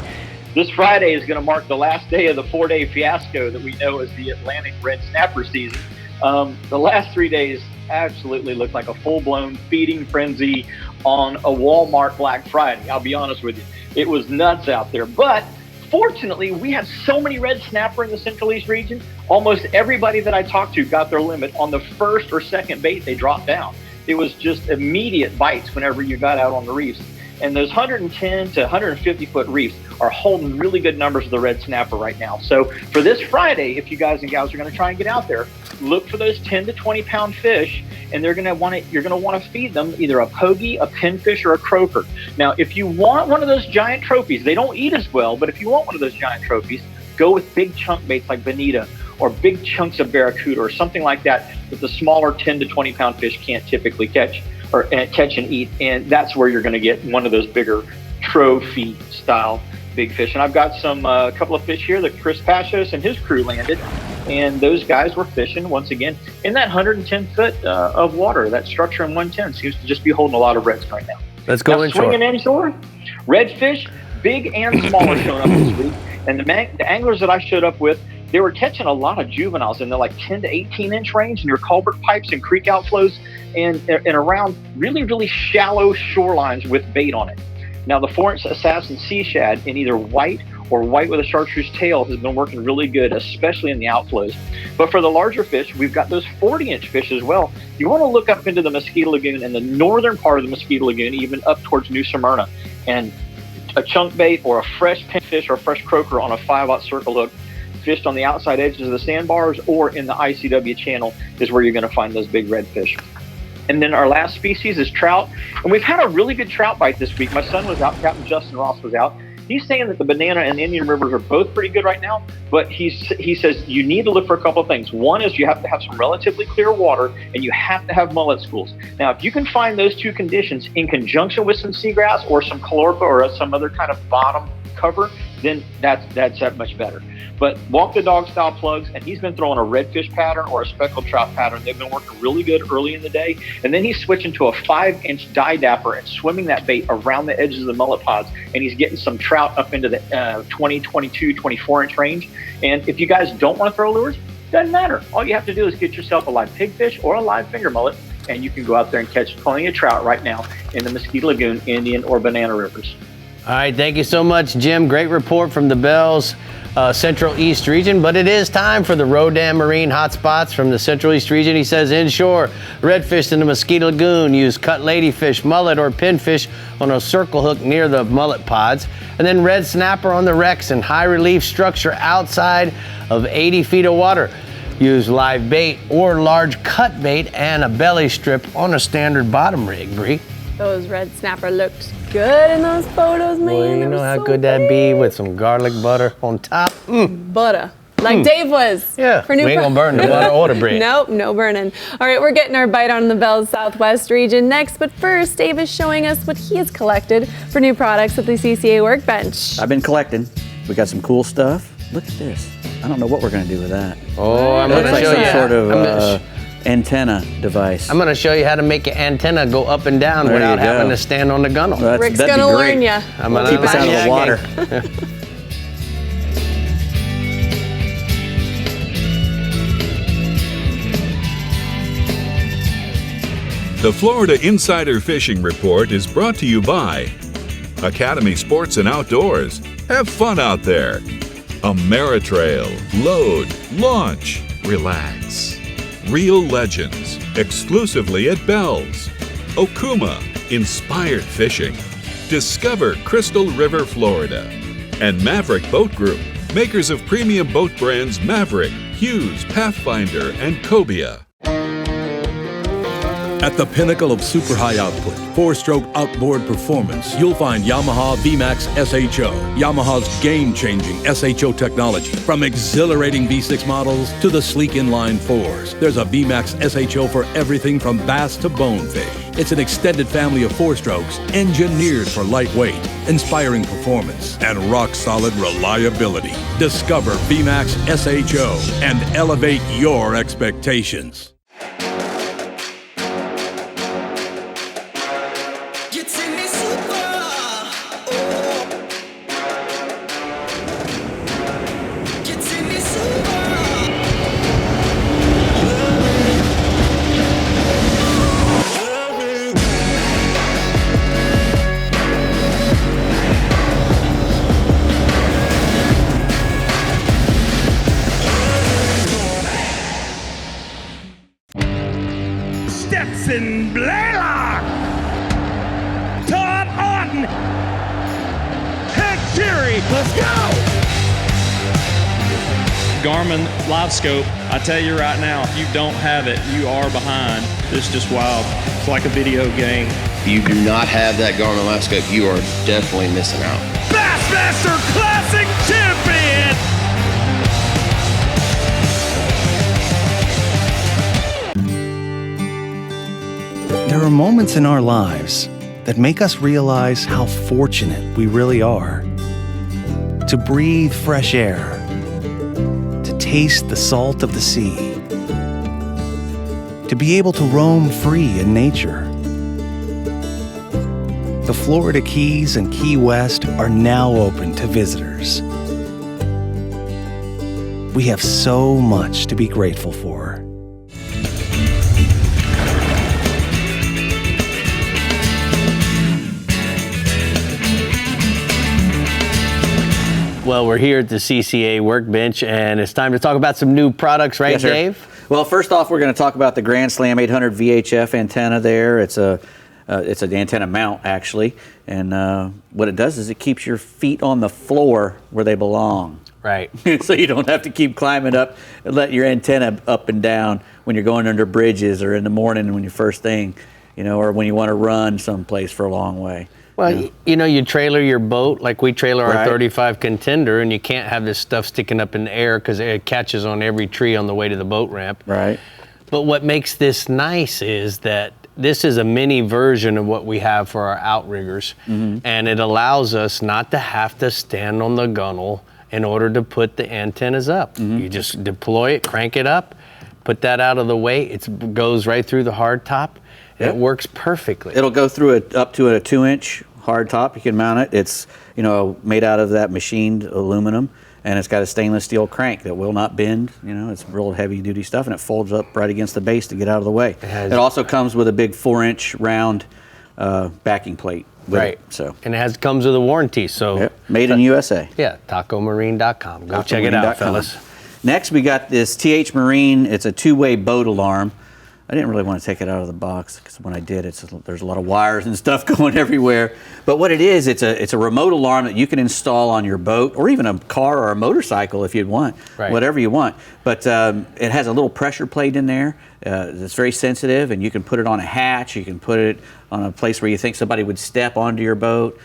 this Friday is going to mark the last day of the 4-day fiasco that we know as the Atlantic red snapper season. The last 3 days absolutely looked like a full-blown feeding frenzy on a Walmart Black Friday. I'll be honest with you. It was nuts out there. But fortunately, we had so many red snapper in the Central East region, almost everybody that I talked to got their limit on the first or second bait they dropped down. It was just immediate bites whenever you got out on the reefs. And those 110 to 150 foot reefs are holding really good numbers of the red snapper right now. So for this Friday, if you guys and gals are going to try and get out there, look for those 10 to 20 pound fish, and you're going to want to feed them either a pogie, a pinfish, or a croaker. Now, if you want one of those giant trophies, they don't eat as well, but if you want one of those giant trophies, go with big chunk baits like bonita or big chunks of barracuda or something like that the smaller 10 to 20 pound fish can't typically catch and eat. And that's where you're going to get one of those bigger trophy style big fish. And I've got a couple of fish here that Chris Pashos and his crew landed, and those guys were fishing once again in that 110 foot of water. That structure in 110 seems to just be holding a lot of reds right now. Let's go inshore. Swinging inshore, redfish, big and small, are showing up this week. And the anglers that I showed up with, they were catching a lot of juveniles in the 10 to 18 inch range in your culvert pipes and creek outflows and around really, really shallow shorelines with bait on it. Now, the 4-inch assassin sea shad in either white or white with a chartreuse tail has been working really good, especially in the outflows. But for the larger fish, we've got those 40-inch fish as well. You want to look up into the Mosquito Lagoon and the northern part of the Mosquito Lagoon, even up towards New Smyrna. And a chunk bait or a fresh pinfish or a fresh croaker on a 5/0 circle hook fished on the outside edges of the sandbars or in the ICW channel is where you're going to find those big redfish. And then our last species is trout. And we've had a really good trout bite this week. My son was out, Captain Justin Ross was out. He's saying that the Banana and Indian Rivers are both pretty good right now, but he says you need to look for a couple of things. One is you have to have some relatively clear water, and you have to have mullet schools. Now, if you can find those two conditions in conjunction with some seagrass or some calorpa or some other kind of bottom cover, then that's that much better. But walk the dog style plugs, and he's been throwing a redfish pattern or a speckled trout pattern. They've been working really good early in the day. And then he's switching to a 5-inch dye dapper and swimming that bait around the edges of the mullet pods. And he's getting some trout up into the 20, 22, 24-inch range. And if you guys don't want to throw lures, doesn't matter. All you have to do is get yourself a live pigfish or a live finger mullet, and you can go out there and catch plenty of trout right now in the Mosquito Lagoon, Indian, or Banana Rivers. All right, thank you so much, Jim. Great report from the Bells Central East region, but it is time for the Rodan Marine hotspots from the Central East region. He says inshore, redfish in the Mosquito Lagoon, use cut ladyfish, mullet, or pinfish on a circle hook near the mullet pods, and then red snapper on the wrecks and high relief structure outside of 80 feet of water. Use live bait or large cut bait and a belly strip on a standard bottom rig, Brie. Those red snapper looked good in those photos, man. Well, you know how good that'd be with some garlic butter on top. Butter. like Dave was. Yeah, for new we ain't gonna burn the butter or the bread. Nope, no burning. All right, we're getting our bite on the Bell's Southwest region next, but first, Dave is showing us what he has collected for new products at the CCA Workbench. I've been collecting. We got some cool stuff. Look at this. I don't know what we're going to do with that. Oh, I'm Looks gonna like show some you. sort of antenna device. I'm gonna show you how to make an antenna go up and down There without you go. having to stand on the gunnel. Rick's gonna learn ya. I'm gonna keep us out of the water. The Florida Insider Fishing Report is brought to you by Academy Sports and Outdoors. Have fun out there. Ameritrail. Load. Launch. Relax. Real Legends. Exclusively at Bell's. Okuma. Inspired Fishing. Discover Crystal River, Florida. And Maverick Boat Group. Makers of premium boat brands Maverick, Hughes, Pathfinder, and Cobia. At the pinnacle of super high output, 4-stroke outboard performance, you'll find Yamaha VMAX SHO. Yamaha's game-changing SHO technology. From exhilarating V6 models to the sleek inline 4s, there's a VMAX SHO for everything from bass to bonefish. It's an extended family of 4-strokes engineered for lightweight, inspiring performance, and rock-solid reliability. Discover VMAX SHO and elevate your expectations. Stetson Blaylock, Todd Auden, Head Fury, let's go! Garmin Live Scope, I tell you right now, if you don't have it, you are behind. It's just wild. It's like a video game. If you do not have that Garmin Live Scope, you are definitely missing out. Bassmaster Classic Champion! There are moments in our lives that make us realize how fortunate we really are. To breathe fresh air, to taste the salt of the sea, to be able to roam free in nature. The Florida Keys and Key West are now open to visitors. We have so much to be grateful for. Well, we're here at the CCA Workbench, and it's time to talk about some new products, right, Yes, sir. Dave? Well, first off, we're going to talk about the Grand Slam 800 VHF antenna there. It's an antenna mount, actually. And what it does is it keeps your feet on the floor where they belong. Right. So you don't have to keep climbing up and let your antenna up and down when you're going under bridges or in the morning when you first thing, or when you want to run someplace for a long way. Well, you trailer your boat like we trailer our Right. 35 Contender, and you can't have this stuff sticking up in the air because it catches on every tree on the way to the boat ramp. Right. But what makes this nice is that this is a mini version of what we have for our outriggers, and it allows us not to have to stand on the gunnel in order to put the antennas up. You just deploy it, crank it up, put that out of the way. It goes right through the hard top. Yep. It works perfectly. It'll go through up to a 2-inch hard top. You can mount it. It's made out of that machined aluminum, and it's got a stainless steel crank that will not bend. It's real heavy duty stuff, and it folds up right against the base to get out of the way. It also comes with a big 4-inch round backing plate. Right. And it comes with a warranty. So made in USA. Yeah, tacomarine.com. Go check it out, fellas. Next, we got this TH Marine. It's a 2-way boat alarm. I didn't really want to take it out of the box because when I did, there's a lot of wires and stuff going everywhere. But what it is, it's a remote alarm that you can install on your boat or even a car or a motorcycle if you'd want, whatever you want. But it has a little pressure plate in there. It's very sensitive, and you can put it on a hatch. You can put it on a place where you think somebody would step onto your boat.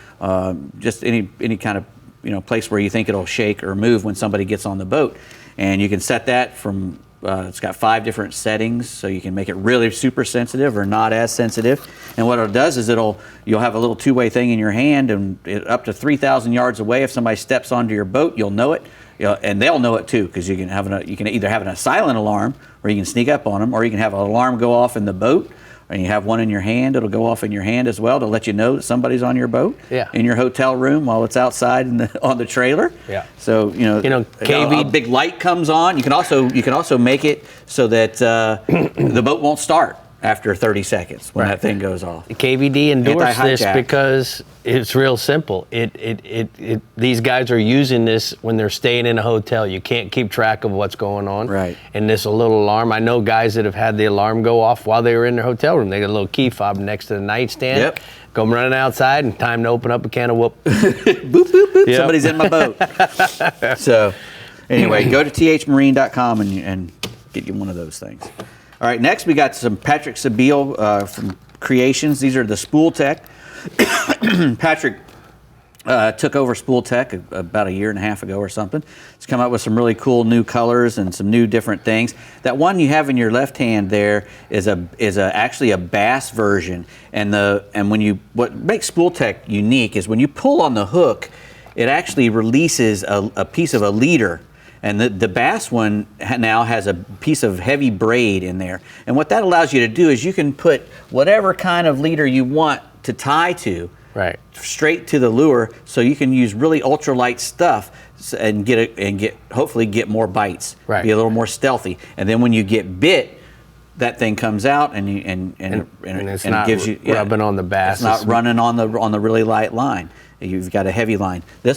Just any kind of place where you think it'll shake or move when somebody gets on the boat. And you can set that from, it's got 5 different settings, so you can make it really super sensitive or not as sensitive. And what it does is you'll have a little two-way thing in your hand, and up to 3,000 yards away, if somebody steps onto your boat, you'll know it. And they'll know it too, because you can either have a silent alarm, or you can sneak up on them, or you can have an alarm go off in the boat, and you have one in your hand. It'll go off in your hand as well to let you know that somebody's on your boat, in your hotel room while it's outside on the trailer. Yeah. So KV, a big light comes on. You can also make it so that the boat won't start after 30 seconds when that thing goes off. KVD endorsed this because it's real simple. These guys are using this when they're staying in a hotel. You can't keep track of what's going on. Right. And this little alarm, I know guys that have had the alarm go off while they were in their hotel room. They got a little key fob next to the nightstand. Yep. Go running outside and time to open up a can of whoop. Boop, boop, boop. Yep. Somebody's in my boat. So anyway, go to thmarine.com and get you one of those things. All right, next we got some Patrick Sabile from Creations. These are the Spool Tech. Patrick took over Spool Tech about a year and a half ago or something. He's come up with some really cool new colors and some new different things. That one you have in your left hand there is actually a bass version. And what makes Spool Tech unique is when you pull on the hook, it actually releases a piece of a leader. And the bass one now has a piece of heavy braid in there. And what that allows you to do is you can put whatever kind of leader you want to tie to straight to the lure, so you can use really ultralight stuff and hopefully get more bites. Be a little more stealthy. And then when you get bit, that thing comes out and it's not gives you rubbing on the bass. It's not running on the really light line. You've got a heavy line. The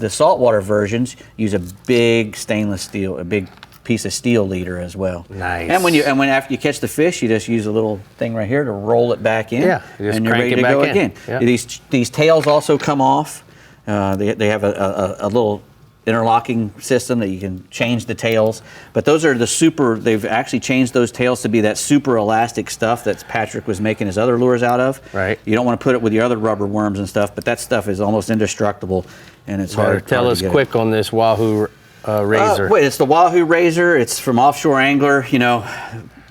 saltwater versions use a big stainless steel, a big piece of steel leader as well. Nice. And when after you catch the fish, you just use a little thing right here to roll it back in. Yeah, you just and you're crank ready it to go back in. again. Yeah. These tails also come off. They have a little interlocking system that you can change the tails, but those are they've actually changed those tails to be that super elastic stuff that Patrick was making his other lures out of. Right. You don't want to put it with your other rubber worms and stuff, but that stuff is almost indestructible, and it's hard. Tell us quick on this Wahoo razor. It's the Wahoo razor. It's from Offshore Angler.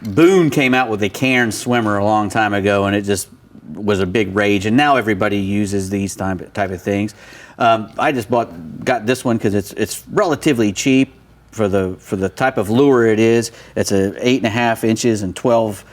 Boone came out with a Cairn swimmer a long time ago, and it just was a big rage, and now everybody uses these type of things. I just got this one because it's relatively cheap for the type of lure it is. It's 8.5 inches and 12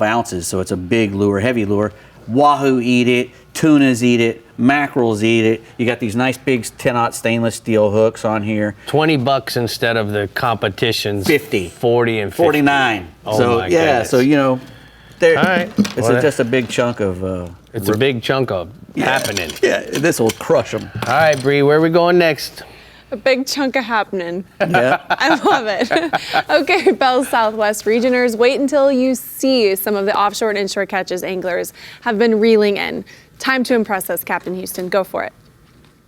ounces, so it's a big lure, heavy lure. Wahoo eat it, tunas eat it, mackerels eat it. You got these nice big 10-aught stainless steel hooks on here. $20 instead of the competition's 50, 40 and 50. 49. Oh so my goodness. So all right. It's Well, just a big chunk of. It's a big chunk of happening. Yeah, this will crush them. All right, Brie, where are we going next? A big chunk of happening. Yeah. I love it. Okay, Bell's Southwest Regioners, wait until you see some of the offshore and inshore catches anglers have been reeling in. Time to impress us, Captain Houston. Go for it.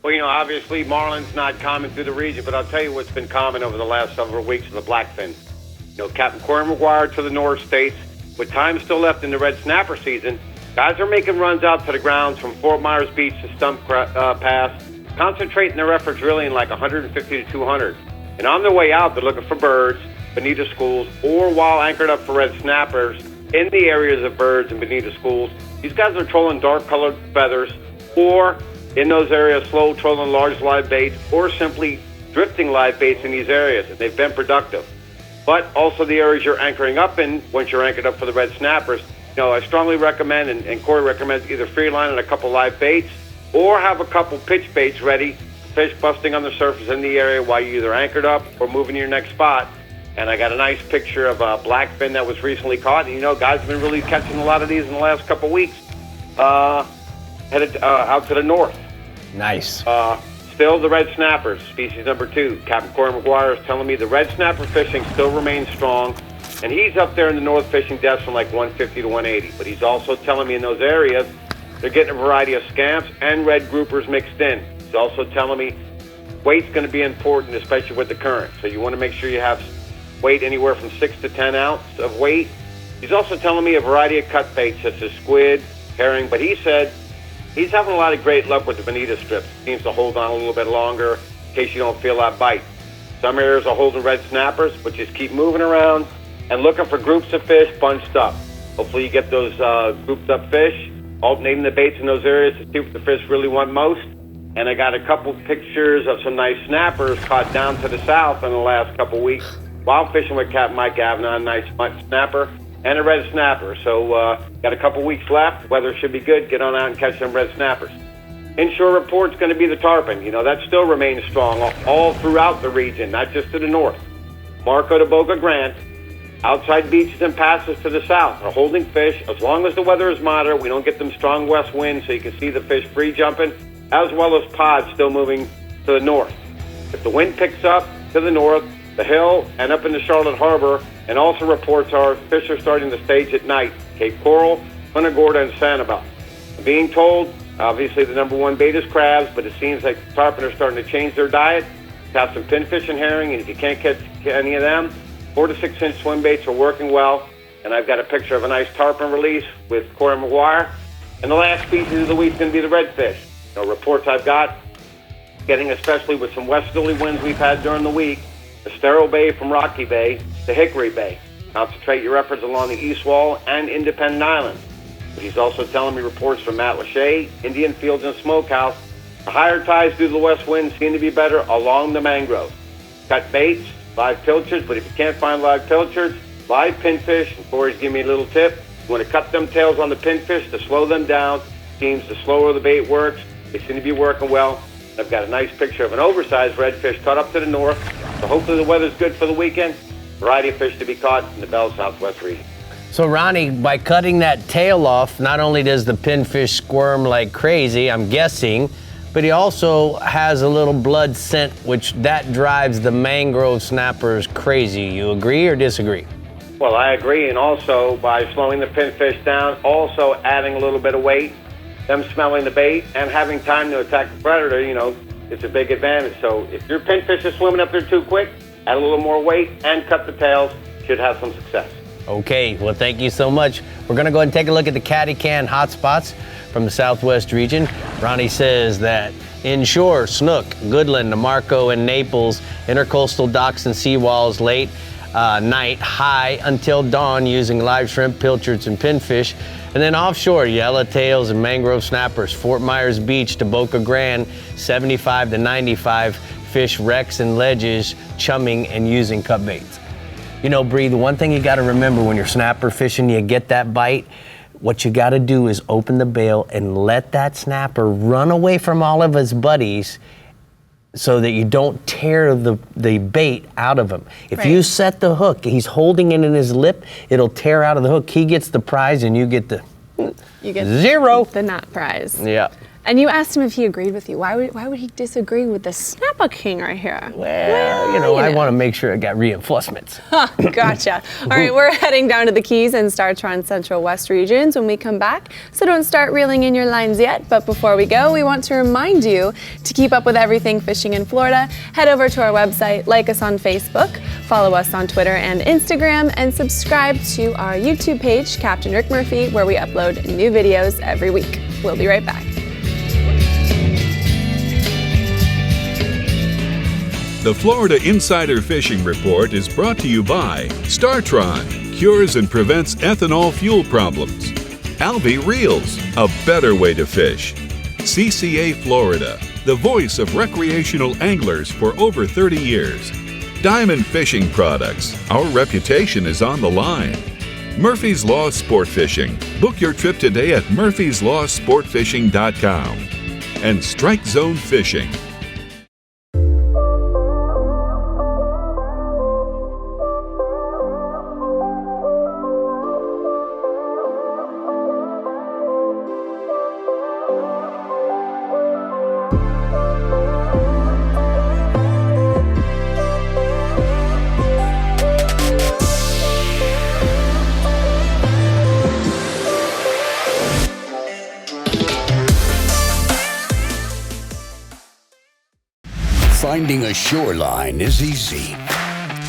Well, obviously marlin's not common through the region, but I'll tell you what's been common over the last several weeks in the blackfin. Captain Corey McGuire to the North States, with time still left in the red snapper season, guys are making runs out to the grounds from Fort Myers Beach to Stump Pass, concentrating their efforts really in like 150 to 200. And on their way out, they're looking for birds, bonita schools, or while anchored up for red snappers in the areas of birds and bonita schools, these guys are trolling dark-colored feathers, or in those areas, slow trolling large live baits, or simply drifting live baits in these areas, and they've been productive. But also the areas you're anchoring up in, once you're anchored up for the red snappers, I strongly recommend, and Corey recommends, either free line and a couple live baits, or have a couple pitch baits ready, fish busting on the surface in the area while you're either anchored up or moving to your next spot. And I got a nice picture of a blackfin that was recently caught. And, guys have been really catching a lot of these in the last couple weeks, headed out to the north. Nice. Still the red snappers, species number 2. Captain Corey McGuire is telling me the red snapper fishing still remains strong, and he's up there in the north fishing depths from like 150 to 180. But he's also telling me in those areas they're getting a variety of scamps and red groupers mixed in. He's also telling me weight's going to be important, especially with the current. So you want to make sure you have weight anywhere from 6 to 10 ounces of weight. He's also telling me a variety of cut baits such as squid, herring, but he said he's having a lot of great luck with the bonita strips. Seems to hold on a little bit longer in case you don't feel that bite. Some areas are holding red snappers, but just keep moving around and looking for groups of fish bunched up. Hopefully you get those grouped up fish, alternating the baits in those areas to see what the fish really want most. And I got a couple pictures of some nice snappers caught down to the south in the last couple weeks while fishing with Capt Mike Avner, a nice snapper and a red snapper. So got a couple weeks left. Weather should be good. Get on out and catch some red snappers. Inshore report's going to be the tarpon. That still remains strong all throughout the region, not just to the north. Marco to Boca Grande, outside beaches and passes to the south are holding fish. As long as the weather is moderate, we don't get them strong west winds so you can see the fish free jumping, as well as pods still moving to the north. If the wind picks up to the north, the hill, and up into Charlotte Harbor, and also reports are fish are starting to stage at night, Cape Coral, Punta Gorda, and Sanibel. I'm being told, obviously the number one bait is crabs, but it seems like the tarpon are starting to change their diet. Have some pinfish and herring, and if you can't catch any of them, 4 to 6 inch swim baits are working well. And I've got a picture of a nice tarpon release with Corey McGuire. And the last species of the week is going to be the redfish. Reports I've got, getting especially with some westerly winds we've had during the week, Estero Bay from Rocky Bay to Hickory Bay. Concentrate your efforts along the east wall and Independent Island. But he's also telling me reports from Matt Lachey, Indian Fields, and Smokehouse. The higher tides due to the west wind seem to be better along the mangrove. Cut baits, live pilchards, but if you can't find live pilchards, live pinfish, and Corey's giving me a little tip. You want to cut them tails on the pinfish to slow them down. Seems the slower the bait works, they seem to be working well. I've got a nice picture of an oversized redfish caught up to the north. So hopefully the weather's good for the weekend. Variety of fish to be caught in the Bell Southwest region. So Ronnie, by cutting that tail off, not only does the pinfish squirm like crazy, I'm guessing, but he also has a little blood scent, which that drives the mangrove snappers crazy. You agree or disagree? Well, I agree, and also by slowing the pinfish down, also adding a little bit of weight, them smelling the bait, and having time to attack the predator, it's a big advantage. So if your pinfish is swimming up there too quick, add a little more weight and cut the tails, should have some success. Okay, well, thank you so much. We're going to go ahead and take a look at the Caddy Can hotspots from the Southwest region. Ronnie says that inshore, Snook, Goodland, Namarco, and Naples, intercoastal docks and seawalls late night, high until dawn using live shrimp, pilchards, and pinfish. And then offshore, yellowtails and mangrove snappers, Fort Myers Beach to Boca Grande, 75 to 95, fish wrecks and ledges, chumming and using cut baits. Bree, the one thing you got to remember when you're snapper fishing, you get that bite, what you got to do is open the bail and let that snapper run away from all of his buddies so that you don't tear the bait out of him. If you set the hook, he's holding it in his lip, it'll tear out of the hook. He gets the prize and you get the zero. The not prize. Yeah. And you asked him if he agreed with you. Why would he disagree with the Snapper King right here? Well, I want to make sure I got reinforcements. Gotcha. All right, we're heading down to the Keys and Startron Central West regions when we come back. So don't start reeling in your lines yet. But before we go, we want to remind you to keep up with everything fishing in Florida. Head over to our website, like us on Facebook, follow us on Twitter and Instagram, and subscribe to our YouTube page, Captain Rick Murphy, where we upload new videos every week. We'll be right back. The Florida Insider Fishing Report is brought to you by Startron, cures and prevents ethanol fuel problems. Alvi Reels, a better way to fish. CCA Florida, the voice of recreational anglers for over 30 years. Diamond Fishing Products, our reputation is on the line. Murphy's Law Sport Fishing, book your trip today at murphyslawsportfishing.com. And Strike Zone Fishing. Finding a shoreline is easy.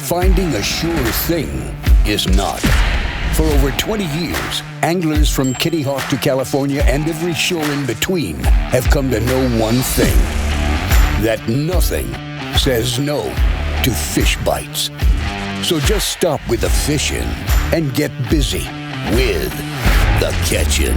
Finding a sure thing is not. For over 20 years, anglers from Kitty Hawk to California and every shore in between have come to know one thing: that nothing says no to fish bites. So just stop with the fishing and get busy with the catching.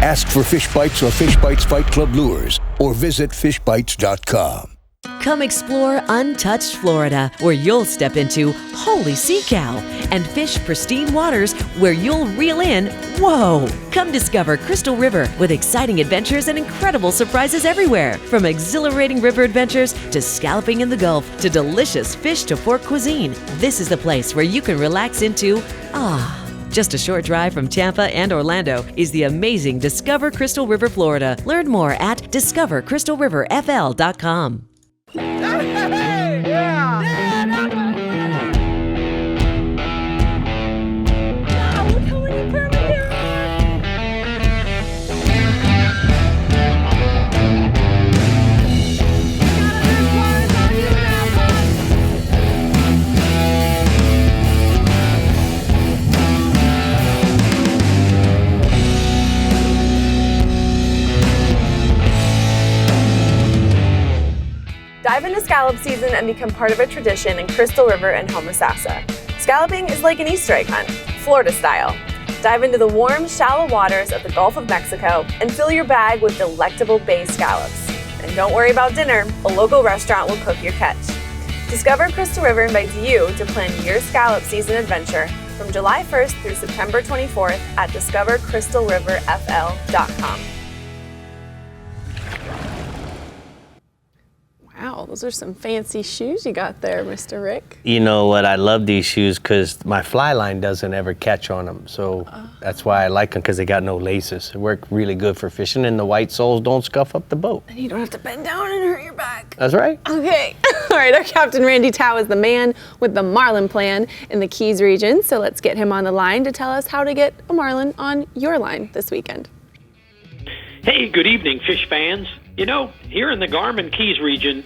Ask for Fish Bites or Fish Bites Fight Club lures or visit fishbites.com. Come explore untouched Florida, where you'll step into holy sea cow and fish pristine waters where you'll reel in, whoa! Come discover Crystal River with exciting adventures and incredible surprises everywhere. From exhilarating river adventures to scalloping in the Gulf to delicious fish to fork cuisine, this is the place where you can relax into Just a short drive from Tampa and Orlando is the amazing Discover Crystal River, Florida. Learn more at discovercrystalriverfl.com. Dive into scallop season and become part of a tradition in Crystal River and Homosassa. Scalloping is like an Easter egg hunt, Florida style. Dive into the warm, shallow waters of the Gulf of Mexico and fill your bag with delectable bay scallops. And don't worry about dinner, a local restaurant will cook your catch. Discover Crystal River invites you to plan your scallop season adventure from July 1st through September 24th at discovercrystalriverfl.com. Wow, those are some fancy shoes you got there, Mr. Rick. You know what? I love these shoes because my fly line doesn't ever catch on them. So that's why I like them, because they got no laces. They work really good for fishing, and the white soles don't scuff up the boat. And you don't have to bend down and hurt your back. That's right. Okay. All right, our Captain Randy Tao is the man with the marlin plan in the Keys region. So let's get him on the line to tell us how to get a marlin on your line this weekend. Hey, good evening, fish fans. You know, here in the Garmin Keys region,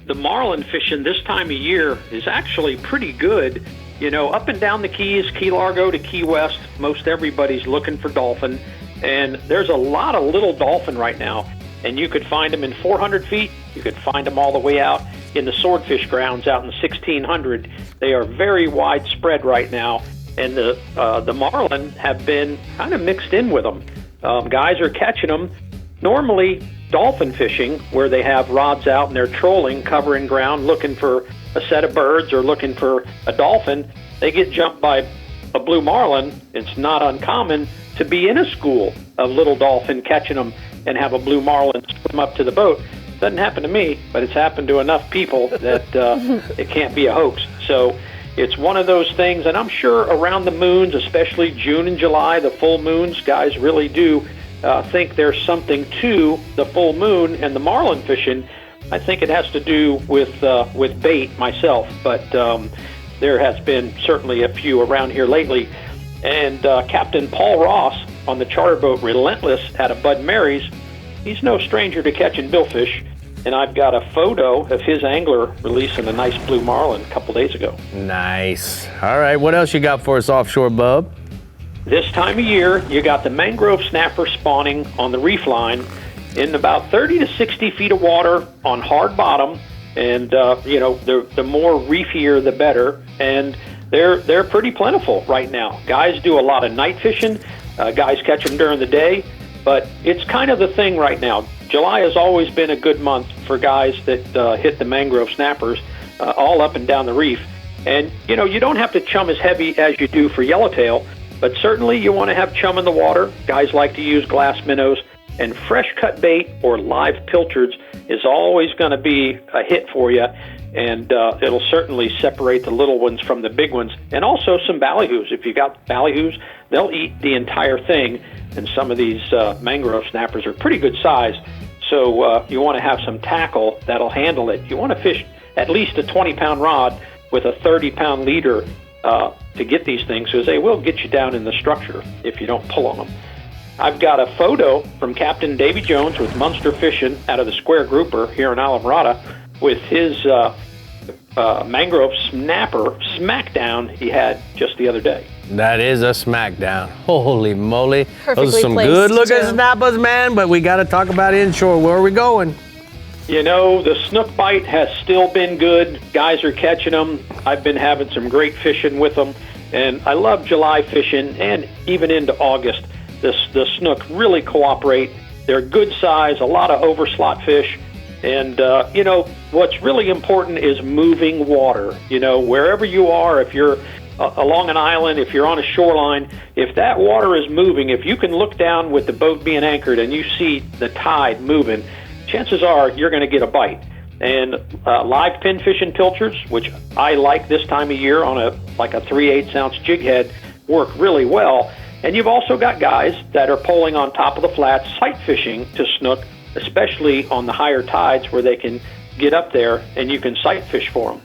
the marlin fishing this time of year is actually pretty good. You know, up and down the Keys, Key Largo to Key West, most everybody's looking for dolphin. And there's a lot of little dolphin right now. And you could find them in 400 feet. You could find them all the way out in the swordfish grounds out in 1600. They are very widespread right now. And the marlin have been kind of mixed in with them. Guys are catching them. Normally, dolphin fishing, where they have rods out and they're trolling, covering ground, looking for a set of birds or looking for a dolphin, they get jumped by a blue marlin. It's not uncommon to be in a school of little dolphin catching them and have a blue marlin swim up to the boat. Doesn't happen to me, but it's happened to enough people that it can't be a hoax. So it's one of those things, and I'm sure around the moons, especially June and July, the full moons, guys really do think there's something to the full moon and the marlin fishing. I think it has to do with bait myself, but there has been certainly a few around here lately. And Captain Paul Ross on the charter boat Relentless out of Bud Mary's, he's no stranger to catching billfish. And I've got a photo of his angler releasing a nice blue marlin a couple days ago. Nice. All right, what else you got for us offshore, bub? This time of year, you got the mangrove snapper spawning on the reef line in about 30 to 60 feet of water on hard bottom. And, you know, the more reefier, the better. And they're pretty plentiful right now. Guys do a lot of night fishing. Guys catch them during the day. But it's kind of the thing right now. July has always been a good month for guys that hit the mangrove snappers all up and down the reef. And, you know, you don't have to chum as heavy as you do for yellowtail, but certainly you want to have chum in the water. Guys like to use glass minnows, and fresh cut bait or live pilchards is always going to be a hit for you. And it'll certainly separate the little ones from the big ones. And also some ballyhoos. If you got ballyhoos, they'll eat the entire thing. And some of these mangrove snappers are pretty good size. So you want to have some tackle that'll handle it. You want to fish at least a 20-pound rod with a 30-pound leader to get these things, because they will get you down in the structure if you don't pull on them. I've got a photo from Captain Davy Jones with Munster Fishing out of the Square Grouper here in Islamorada with his mangrove snapper smackdown he had just the other day. That is a smackdown. Holy moly. Perfectly Those are some placed, good looking too. snappers, man, but we got to talk about inshore. Where are we going? You know, the snook bite has still been good. Guys are catching them. I've been having some great fishing with them. And I love July fishing and even into August. The snook really cooperate. They're good size, a lot of overslot fish. And, you know, what's really important is moving water. You know, wherever you are, if you're along an island, if you're on a shoreline, if that water is moving, if you can look down with the boat being anchored and you see the tide moving, chances are you're going to get a bite. And live pin fishing pilchards, which I like this time of year on a 3/8 ounce jig head, work really well. And you've also got guys that are poling on top of the flats, sight fishing to snook, especially on the higher tides where they can get up there and you can sight fish for them.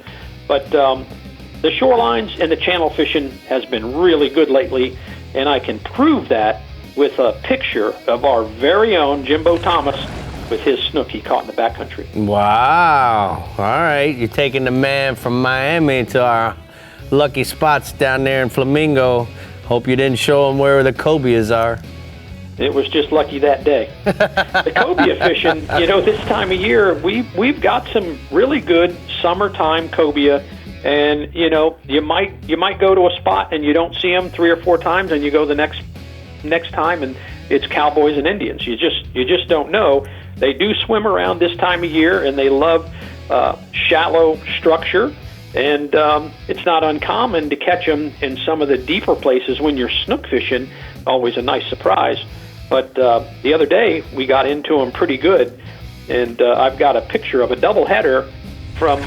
But the shorelines and the channel fishing has been really good lately, and I can prove that with a picture of our very own Jimbo Thomas with his snook he caught in the backcountry. Wow. All right. You're taking the man from Miami to our lucky spots down there in Flamingo. Hope you didn't show him where the cobias are. It was just lucky that day. The cobia fishing, you know, this time of year, we've got some really good summertime cobia. And, you know, you might go to a spot and you don't see them 3 or 4 times, and you go the next time and it's cowboys and Indians. You just don't know. They do swim around this time of year, and they love shallow structure. And it's not uncommon to catch them in some of the deeper places when you're snook fishing. Always a nice surprise. But the other day we got into them pretty good, and I've got a picture of a doubleheader from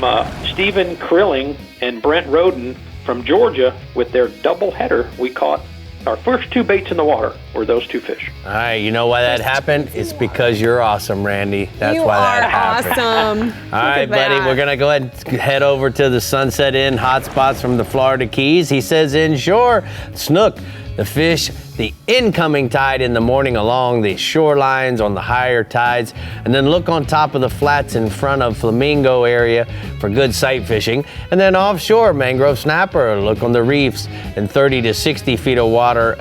Stephen Krilling and Brent Roden from Georgia with their doubleheader. We caught our first 2 baits in the water were those 2 fish. All right, you know why that happened? It's because you're awesome, Randy. That's why that happened. Awesome. All right, buddy, we're going to go ahead and head over to the Sunset Inn hotspots from the Florida Keys. He says inshore, snook, the fish, the incoming tide in the morning along the shorelines on the higher tides, and then look on top of the flats in front of Flamingo area for good sight fishing. And then offshore, mangrove snapper, look on the reefs and 30 to 60 feet of water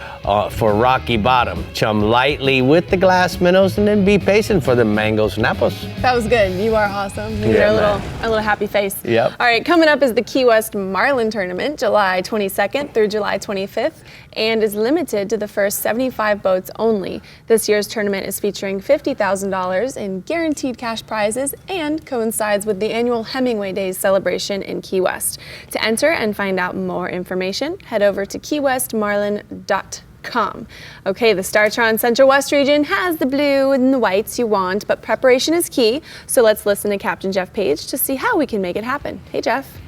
for rocky bottom. Chum lightly with the glass minnows and then be patient for the mango snappers. That was good. You are awesome. You Yeah, got a little happy face. Yep. All right, coming up is the Key West Marlin Tournament, July 22nd through July 25th, and is limited to the first 75 boats only. This year's tournament is featuring $50,000 in guaranteed cash prizes and coincides with the annual Hemingway Days celebration in Key West. To enter and find out more information, head over to keywestmarlin.com. Okay, the Startron Central West region has the blue and the whites you want, but preparation is key. So let's listen to Captain Jeff Page to see how we can make it happen. Hey, Jeff.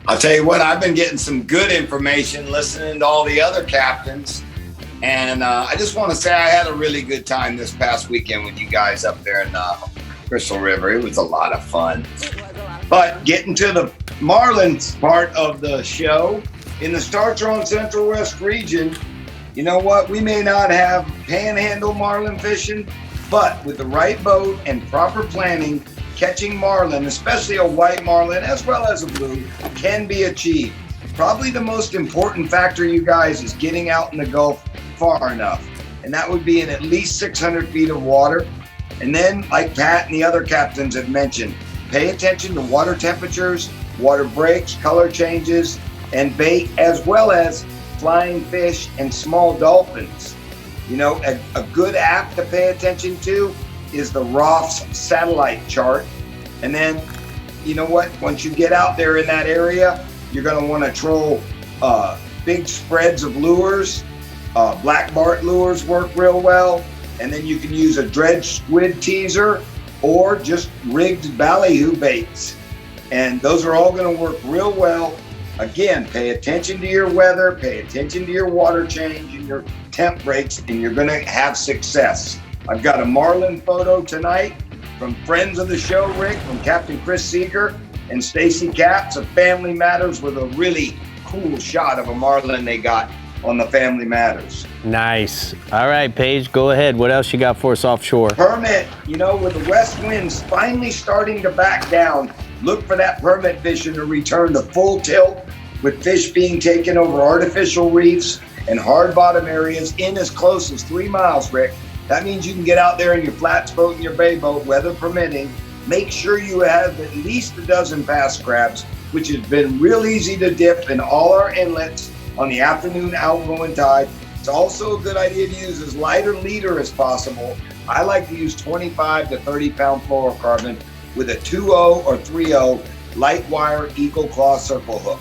I'll tell you what, I've been getting some good information listening to all the other captains. And I just want to say I had a really good time this past weekend with you guys up there in Crystal River. It was a lot of fun. But getting to the Marlins part of the show, in the Startron Central West region, you know what? We may not have panhandle marlin fishing, but with the right boat and proper planning, catching marlin, especially a white marlin as well as a blue, can be achieved. Probably the most important factor, you guys, is getting out in the Gulf far enough. And that would be in at least 600 feet of water. And then, like Pat and the other captains have mentioned, pay attention to water temperatures, water breaks, color changes, and bait, as well as flying fish and small dolphins. You know, a good app to pay attention to is the Roth's satellite chart. And then, you know what, once you get out there in that area, you're going to want to troll big spreads of lures. Black Bart lures work real well. And then you can use a dredged squid teaser or just rigged ballyhoo baits. And those are all going to work real well. Again, pay attention to your weather, pay attention to your water change and your temp breaks, and you're going to have success. I've got a marlin photo tonight from friends of the show, Rick, from Captain Chris Seeger and Stacy Capt of Family Matters, with a really cool shot of a marlin they got on the Family Matters. Nice. All right, Paige, go ahead. What else you got for us offshore? Permit, you know, with the west winds finally starting to back down, look for that permit fishing to return to full tilt, with fish being taken over artificial reefs and hard bottom areas in as close as 3 miles, Rick. That means you can get out there in your flats boat and your bay boat, weather permitting, make sure you have at least a dozen fast crabs, which has been real easy to dip in all our inlets on the afternoon outgoing tide. It's also a good idea to use as light a leader as possible. I like to use 25 to 30 pound fluorocarbon with a 2.0 or 3.0 light wire eco claw circle hook.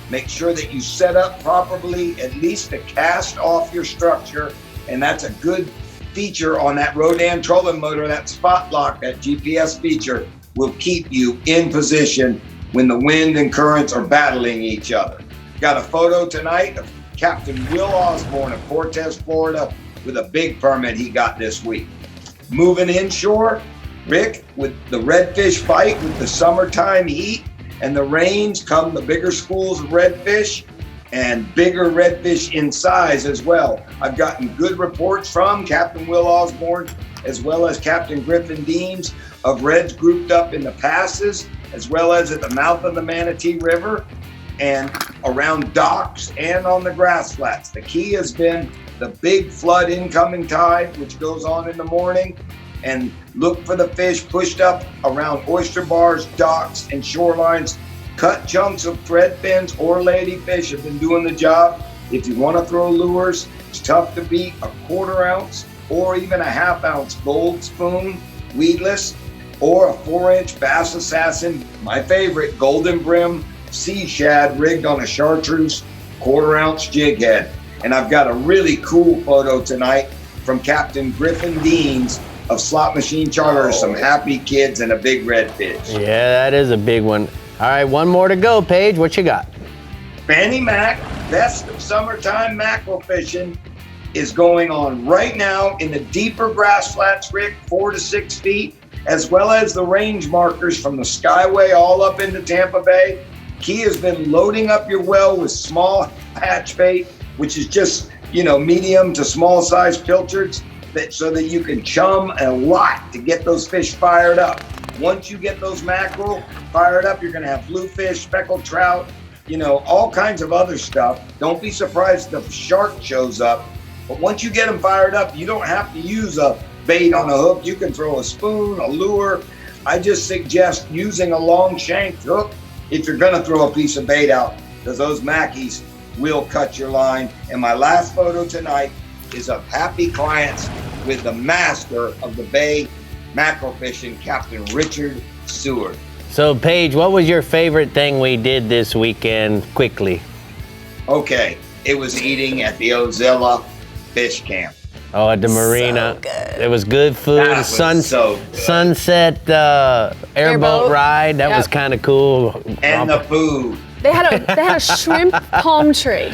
Make sure that you set up properly, at least to cast off your structure, and that's a good feature on that Rodan trolling motor. That spot lock, that GPS feature, will keep you in position when the wind and currents are battling each other. Got a photo tonight of Captain Will Osborne of Cortez, Florida, with a big permit he got this week. Moving inshore, Rick, with the redfish fight, with the summertime heat and the rains come the bigger schools of redfish and bigger redfish in size as well. I've gotten good reports from Captain Will Osborne as well as Captain Griffin Deans of reds grouped up in the passes as well as at the mouth of the Manatee River and around docks and on the grass flats. The key has been the big flood incoming tide, which goes on in the morning, and look for the fish pushed up around oyster bars, docks, and shorelines. Cut chunks of thread fins or ladyfish have been doing the job. If you want to throw lures, it's tough to beat a 1/4 ounce or even a 1/2 ounce gold spoon, weedless, or a 4-inch Bass Assassin, my favorite, golden brim sea shad rigged on a chartreuse 1/4 ounce jig head. And I've got a really cool photo tonight from Captain Griffin Deans of Slot Machine Charters, some happy kids and a big redfish. Yeah, that is a big one. All right, one more to go, Paige. What you got? Fanny Mac, best of summertime mackerel fishing, is going on right now in the deeper grass flats, Rick, 4 to 6 feet, as well as the range markers from the Skyway all up into Tampa Bay. Key has been loading up your well with small hatch bait, which is just, medium to small size pilchards, so that you can chum a lot to get those fish fired up. Once you get those mackerel fired up, you're going to have bluefish, speckled trout, all kinds of other stuff. Don't be surprised if the shark shows up. But once you get them fired up, you don't have to use a bait on a hook. You can throw a spoon, a lure. I just suggest using a long shanked hook if you're going to throw a piece of bait out, because those mackies will cut your line. And my last photo tonight is of happy clients with the master of the Bay mackerel fishing, Captain Richard Seward. So, Paige, what was your favorite thing we did this weekend, quickly? Okay, it was eating at the Ozilla Fish Camp. Oh, at the marina. So good. It was good food. That was so good. Sunset airboat ride. That was kind of cool. And the food. They had a shrimp palm tree.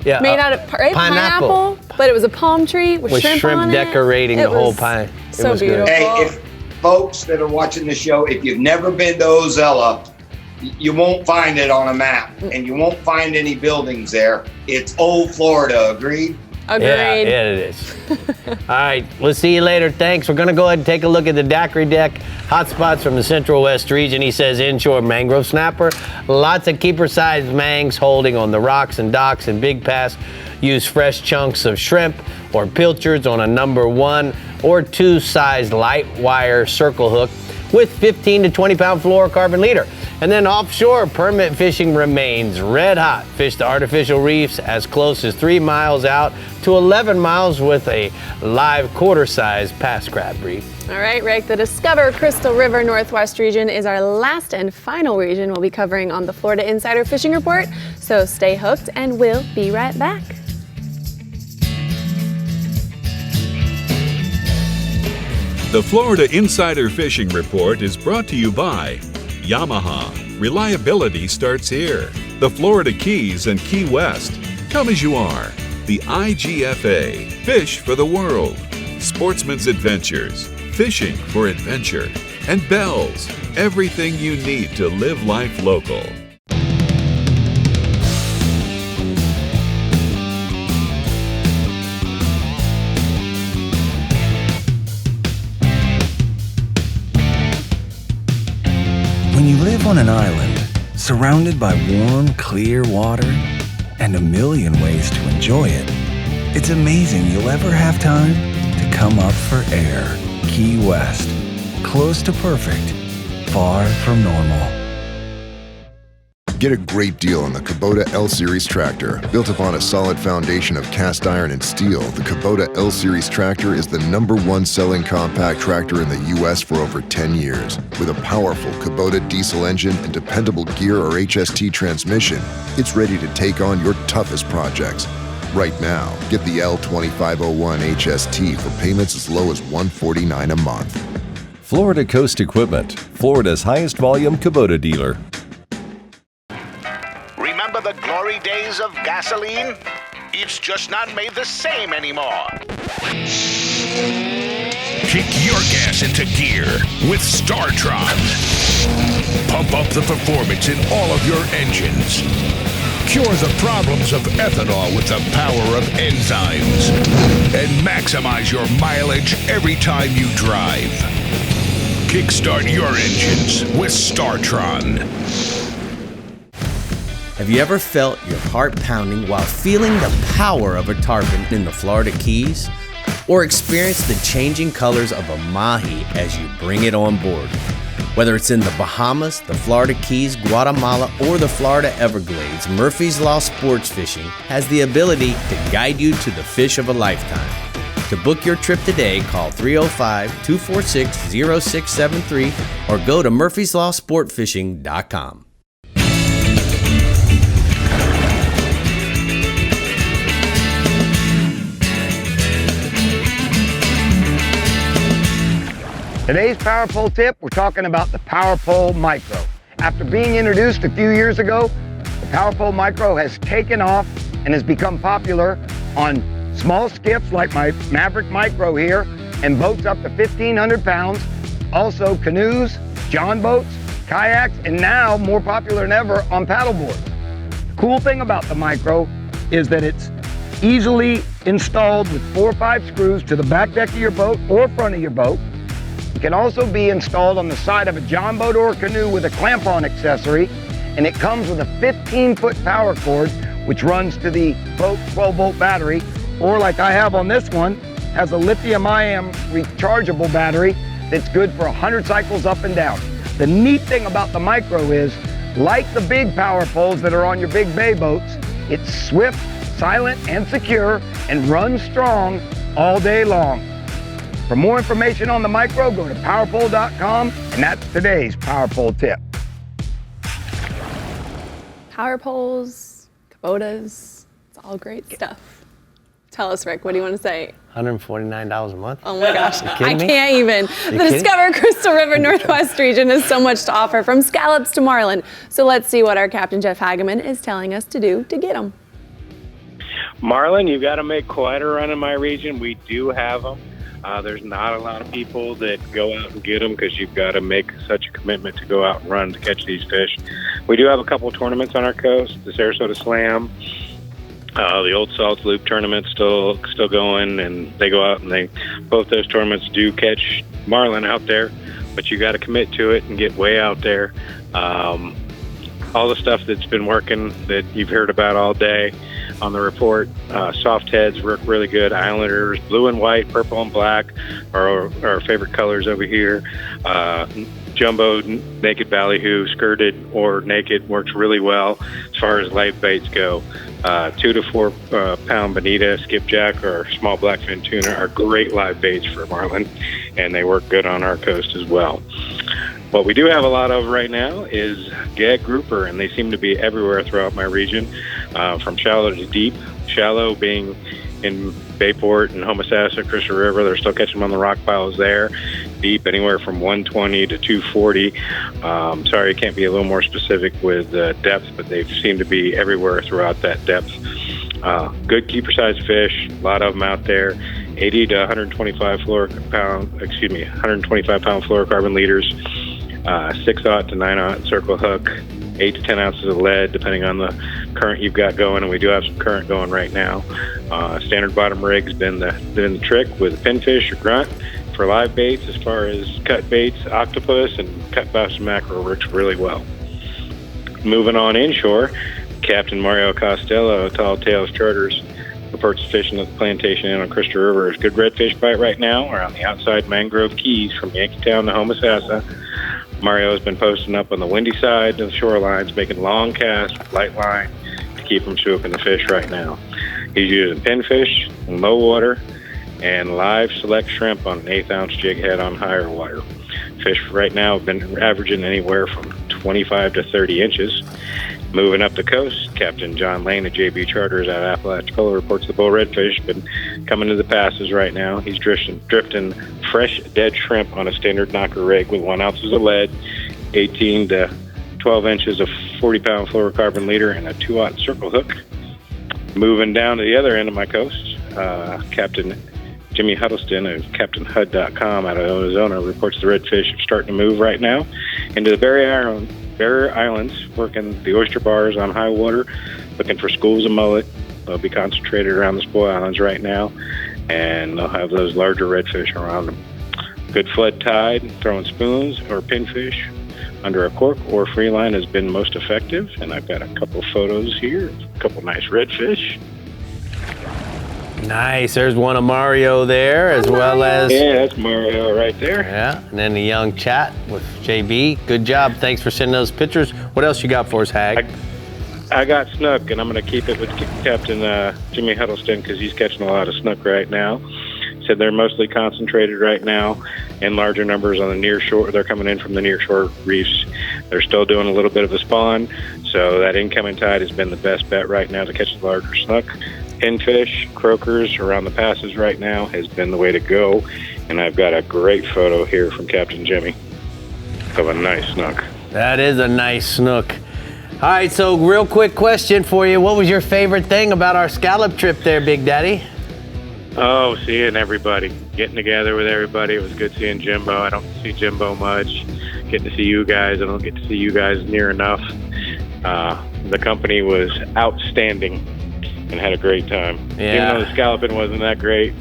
Yeah, made out of pineapple, but it was a palm tree with shrimp on it. decorating the whole pine. So beautiful. Hey, if folks that are watching the show, if you've never been to Ozella, you won't find it on a map, and you won't find any buildings there. It's old Florida, agreed? Agreed. Yeah, it is. All right, we'll see you later. Thanks. We're going to go ahead and take a look at the daiquiri deck. Hotspots from the Central West region. He says inshore mangrove snapper. Lots of keeper-sized mangs holding on the rocks and docks and big pass. Use fresh chunks of shrimp or pilchards on a number 1 or 2 sized light wire circle hook with 15 to 20 pound fluorocarbon leader. And then offshore, permit fishing remains red hot. Fish the artificial reefs as close as 3 miles out to 11 miles with a live quarter-sized pass crab reef. All right, Rick, the Discover Crystal River Northwest region is our last and final region we'll be covering on the Florida Insider Fishing Report. So stay hooked and we'll be right back. The Florida Insider Fishing Report is brought to you by Yamaha. Reliability starts here. The Florida Keys and Key West. Come as you are. The IGFA. Fish for the world. Sportsman's Adventures. Fishing for adventure. And Bells. Everything you need to live life local. When you live on an island, surrounded by warm, clear water, and a million ways to enjoy it, it's amazing you'll ever have time to come up for air. Key West. Close to perfect, far from normal. Get a great deal on the Kubota L-Series tractor. Built upon a solid foundation of cast iron and steel, the Kubota L-Series tractor is the #1 selling compact tractor in the U.S. for over 10 years. With a powerful Kubota diesel engine and dependable gear or HST transmission, it's ready to take on your toughest projects. Right now, get the L2501 HST for payments as low as $149 a month. Florida Coast Equipment, Florida's highest volume Kubota dealer. Remember the glory days of gasoline? It's just not made the same anymore. Kick your gas into gear with StarTron. Pump up the performance in all of your engines. Cure the problems of ethanol with the power of enzymes. And maximize your mileage every time you drive. Kickstart your engines with StarTron. Have you ever felt your heart pounding while feeling the power of a tarpon in the Florida Keys? Or experienced the changing colors of a mahi as you bring it on board? Whether it's in the Bahamas, the Florida Keys, Guatemala, or the Florida Everglades, Murphy's Law Sports Fishing has the ability to guide you to the fish of a lifetime. To book your trip today, call 305-246-0673 or go to murphyslawsportfishing.com. Today's Power Pole tip, we're talking about the Power Pole Micro. After being introduced a few years ago, the Power Pole Micro has taken off and has become popular on small skiffs like my Maverick Micro here and boats up to 1,500 pounds, also canoes, john boats, kayaks, and now more popular than ever on paddleboards. The cool thing about the Micro is that it's easily installed with 4 or 5 screws to the back deck of your boat or front of your boat. It can also be installed on the side of a john boat or a canoe with a clamp-on accessory, and it comes with a 15-foot power cord which runs to the boat 12-volt battery, or like I have on this one, has a lithium-ion rechargeable battery that's good for 100 cycles up and down. The neat thing about the Micro is, like the big power poles that are on your big bay boats, it's swift, silent, and secure, and runs strong all day long. For more information on the Micro, go to powerpole.com, and that's today's Power Pole tip. Power poles, Kubotas, it's all great stuff. Tell us, Rick, what do you want to say? $149 a month? Oh my gosh, You I kidding me? can't even. The Discover Crystal River Northwest region has so much to offer, from scallops to marlin. So let's see what our Captain Jeff Hageman is telling us to do to get them. Marlin, you've got to make quite a run in my region. We do have them. There's not a lot of people that go out and get them because you've got to make such a commitment to go out and run to catch these fish. We do have a couple of tournaments on our coast, the Sarasota Slam, the Old Salt Loop tournament still going, and they go out and both those tournaments do catch marlin out there, but you got to commit to it and get way out there. All the stuff that's been working that you've heard about all day on the report, soft heads work really good. Islanders, blue and white, purple and black are our favorite colors over here. Jumbo, naked ballyhoo, skirted or naked works really well as far as live baits go. 2 to 4 pound bonita, skipjack, or small blackfin tuna are great live baits for marlin, and they work good on our coast as well. What we do have a lot of right now is gag grouper, and they seem to be everywhere throughout my region, from shallow to deep. Shallow being in Bayport and Homosassa, Crystal River, they're still catching them on the rock piles there. Deep, anywhere from 120 to 240. Sorry, I can't be a little more specific with depth, but they seem to be everywhere throughout that depth. Good keeper-sized fish, a lot of them out there. 80 to 125 pound fluorocarbon leaders. 6/0 to 9/0 circle hook, 8 to 10 ounces of lead, depending on the current you've got going, and we do have some current going right now. Standard bottom rig's been the trick with pinfish or grunt for live baits. As far as cut baits, octopus and cut bass and mackerel works really well. Moving on inshore, Captain Mario Costello, Tall Tales Charters, reports fishing at the plantation Inn on Crystal River. It's good redfish bite right now. We're on the outside mangrove keys from Yankeetown to Homosassa. Mario has been posting up on the windy side of the shorelines, making long casts with light line to keep from swooping the fish right now. He's using pinfish in low water and live select shrimp on an 1/8 ounce jig head on higher water. Fish right now have been averaging anywhere from 25 to 30 inches. Moving up the coast, Captain John Lane of JB Charters at Apalachicola reports the bull redfish been coming to the passes right now. He's drifting fresh dead shrimp on a standard knocker rig with 1 ounce of lead, 18 to 12 inches of 40-pound fluorocarbon leader, and a 2-aught circle hook. Moving down to the other end of my coast, Captain Jimmy Huddleston of CaptainHud.com out of Arizona reports the redfish are starting to move right now into the Barrier Islands, working the oyster bars on high water, looking for schools of mullet. They'll be concentrated around the Spoil Islands right now, and they'll have those larger redfish around them. Good flood tide, throwing spoons or pinfish under a cork or free line has been most effective, and I've got a couple photos here, a couple nice redfish. Nice. There's one of Mario there, as well as... Yeah, that's Mario right there. Yeah, and then the young chat with JB. Good job. Thanks for sending those pictures. What else you got for us, Hag? I got snook, and I'm going to keep it with Captain Jimmy Huddleston because he's catching a lot of snook right now. Said they're mostly concentrated right now in larger numbers on the near shore. They're coming in from the near shore reefs. They're still doing a little bit of a spawn, so that incoming tide has been the best bet right now to catch the larger snook. Pinfish, croakers around the passes right now has been the way to go, and I've got a great photo here from Captain Jimmy of a nice snook. That is a nice snook. All right, so real quick question for you. What was your favorite thing about our scallop trip there, Big Daddy? Oh, seeing everybody, getting together with everybody. It was good seeing Jimbo. I don't see Jimbo much. Getting to see you guys. I don't get to see you guys near enough. The company was outstanding and had a great time. Yeah. Even though the scalloping wasn't that great,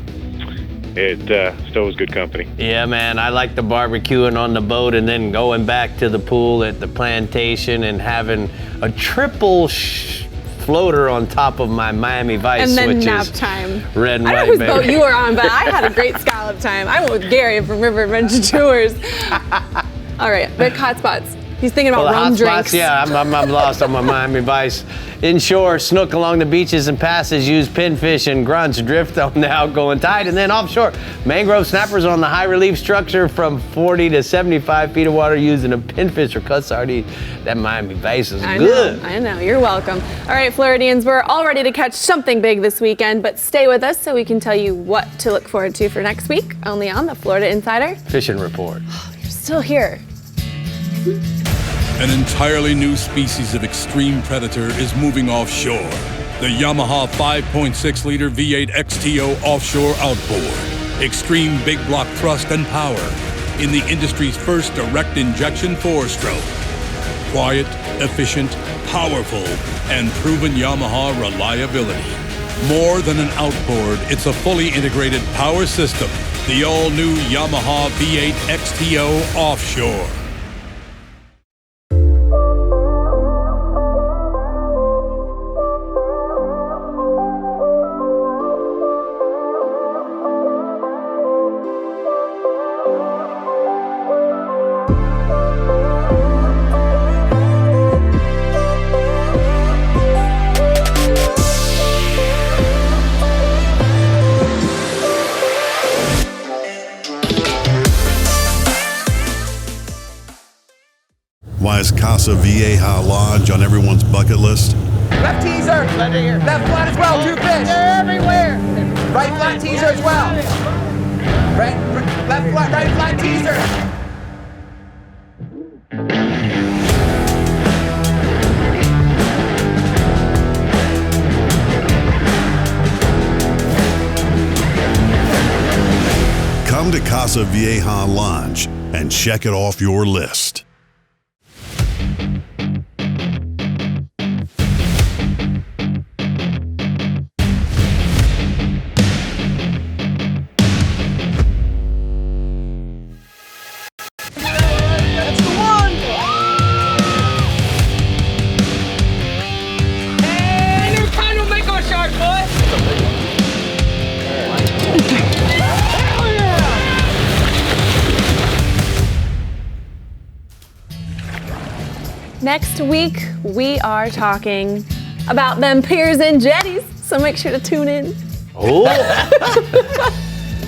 it still was good company. Yeah, man, I like the barbecuing on the boat and then going back to the pool at the plantation and having a triple floater on top of my Miami Vice, and then which nap is time. Red and I don't white, know whose baby. boat you were on, but I had a great scallop time. I went with Gary from River Adventure Tours. All right, Rick, hot spots. He's thinking about rum drinks. Yeah, I'm lost on my Miami Vice. Inshore, snook along the beaches and passes, use pinfish and grunts, drift on the outgoing tide, and then offshore, mangrove snappers on the high relief structure from 40 to 75 feet of water using a pinfish or cut sardine. That Miami Vice is good. I know, you're welcome. All right, Floridians, we're all ready to catch something big this weekend, but stay with us so we can tell you what to look forward to for next week, only on the Florida Insider Fishing Report. You're still here. An entirely new species of extreme predator is moving offshore. The Yamaha 5.6-liter V8 XTO offshore outboard. Extreme big block thrust and power in the industry's first direct injection 4-stroke. Quiet, efficient, powerful, and proven Yamaha reliability. More than an outboard, it's a fully integrated power system. The all-new Yamaha V8 XTO offshore. Why is Casa Vieja Lodge on everyone's bucket list? Left teaser. Left flat as well. 2 fish. They're everywhere. Right flat teaser as well. Left flat, right flat teaser. Come to Casa Vieja Lodge and check it off your list. Next week, we are talking about them piers and jetties, so make sure to tune in. Oh,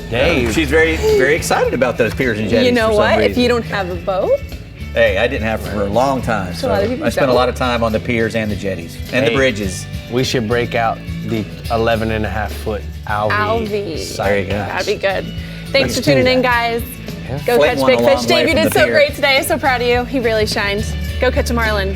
Dave. She's very, very excited about those piers and jetties. You know for some what? reason. If you don't have a boat, Hey, I didn't have it for a long time, so a lot of people I spent a don't. lot of time on the piers and the jetties and the bridges. We should break out the 11.5-foot Alvy. There you go. That'd be good. Thanks Let's for tuning do in, that. guys. Go Floating catch one big a long fish. way Dave, you from did the so pier. great today. So proud of you. He really shined. Go catch a marlin.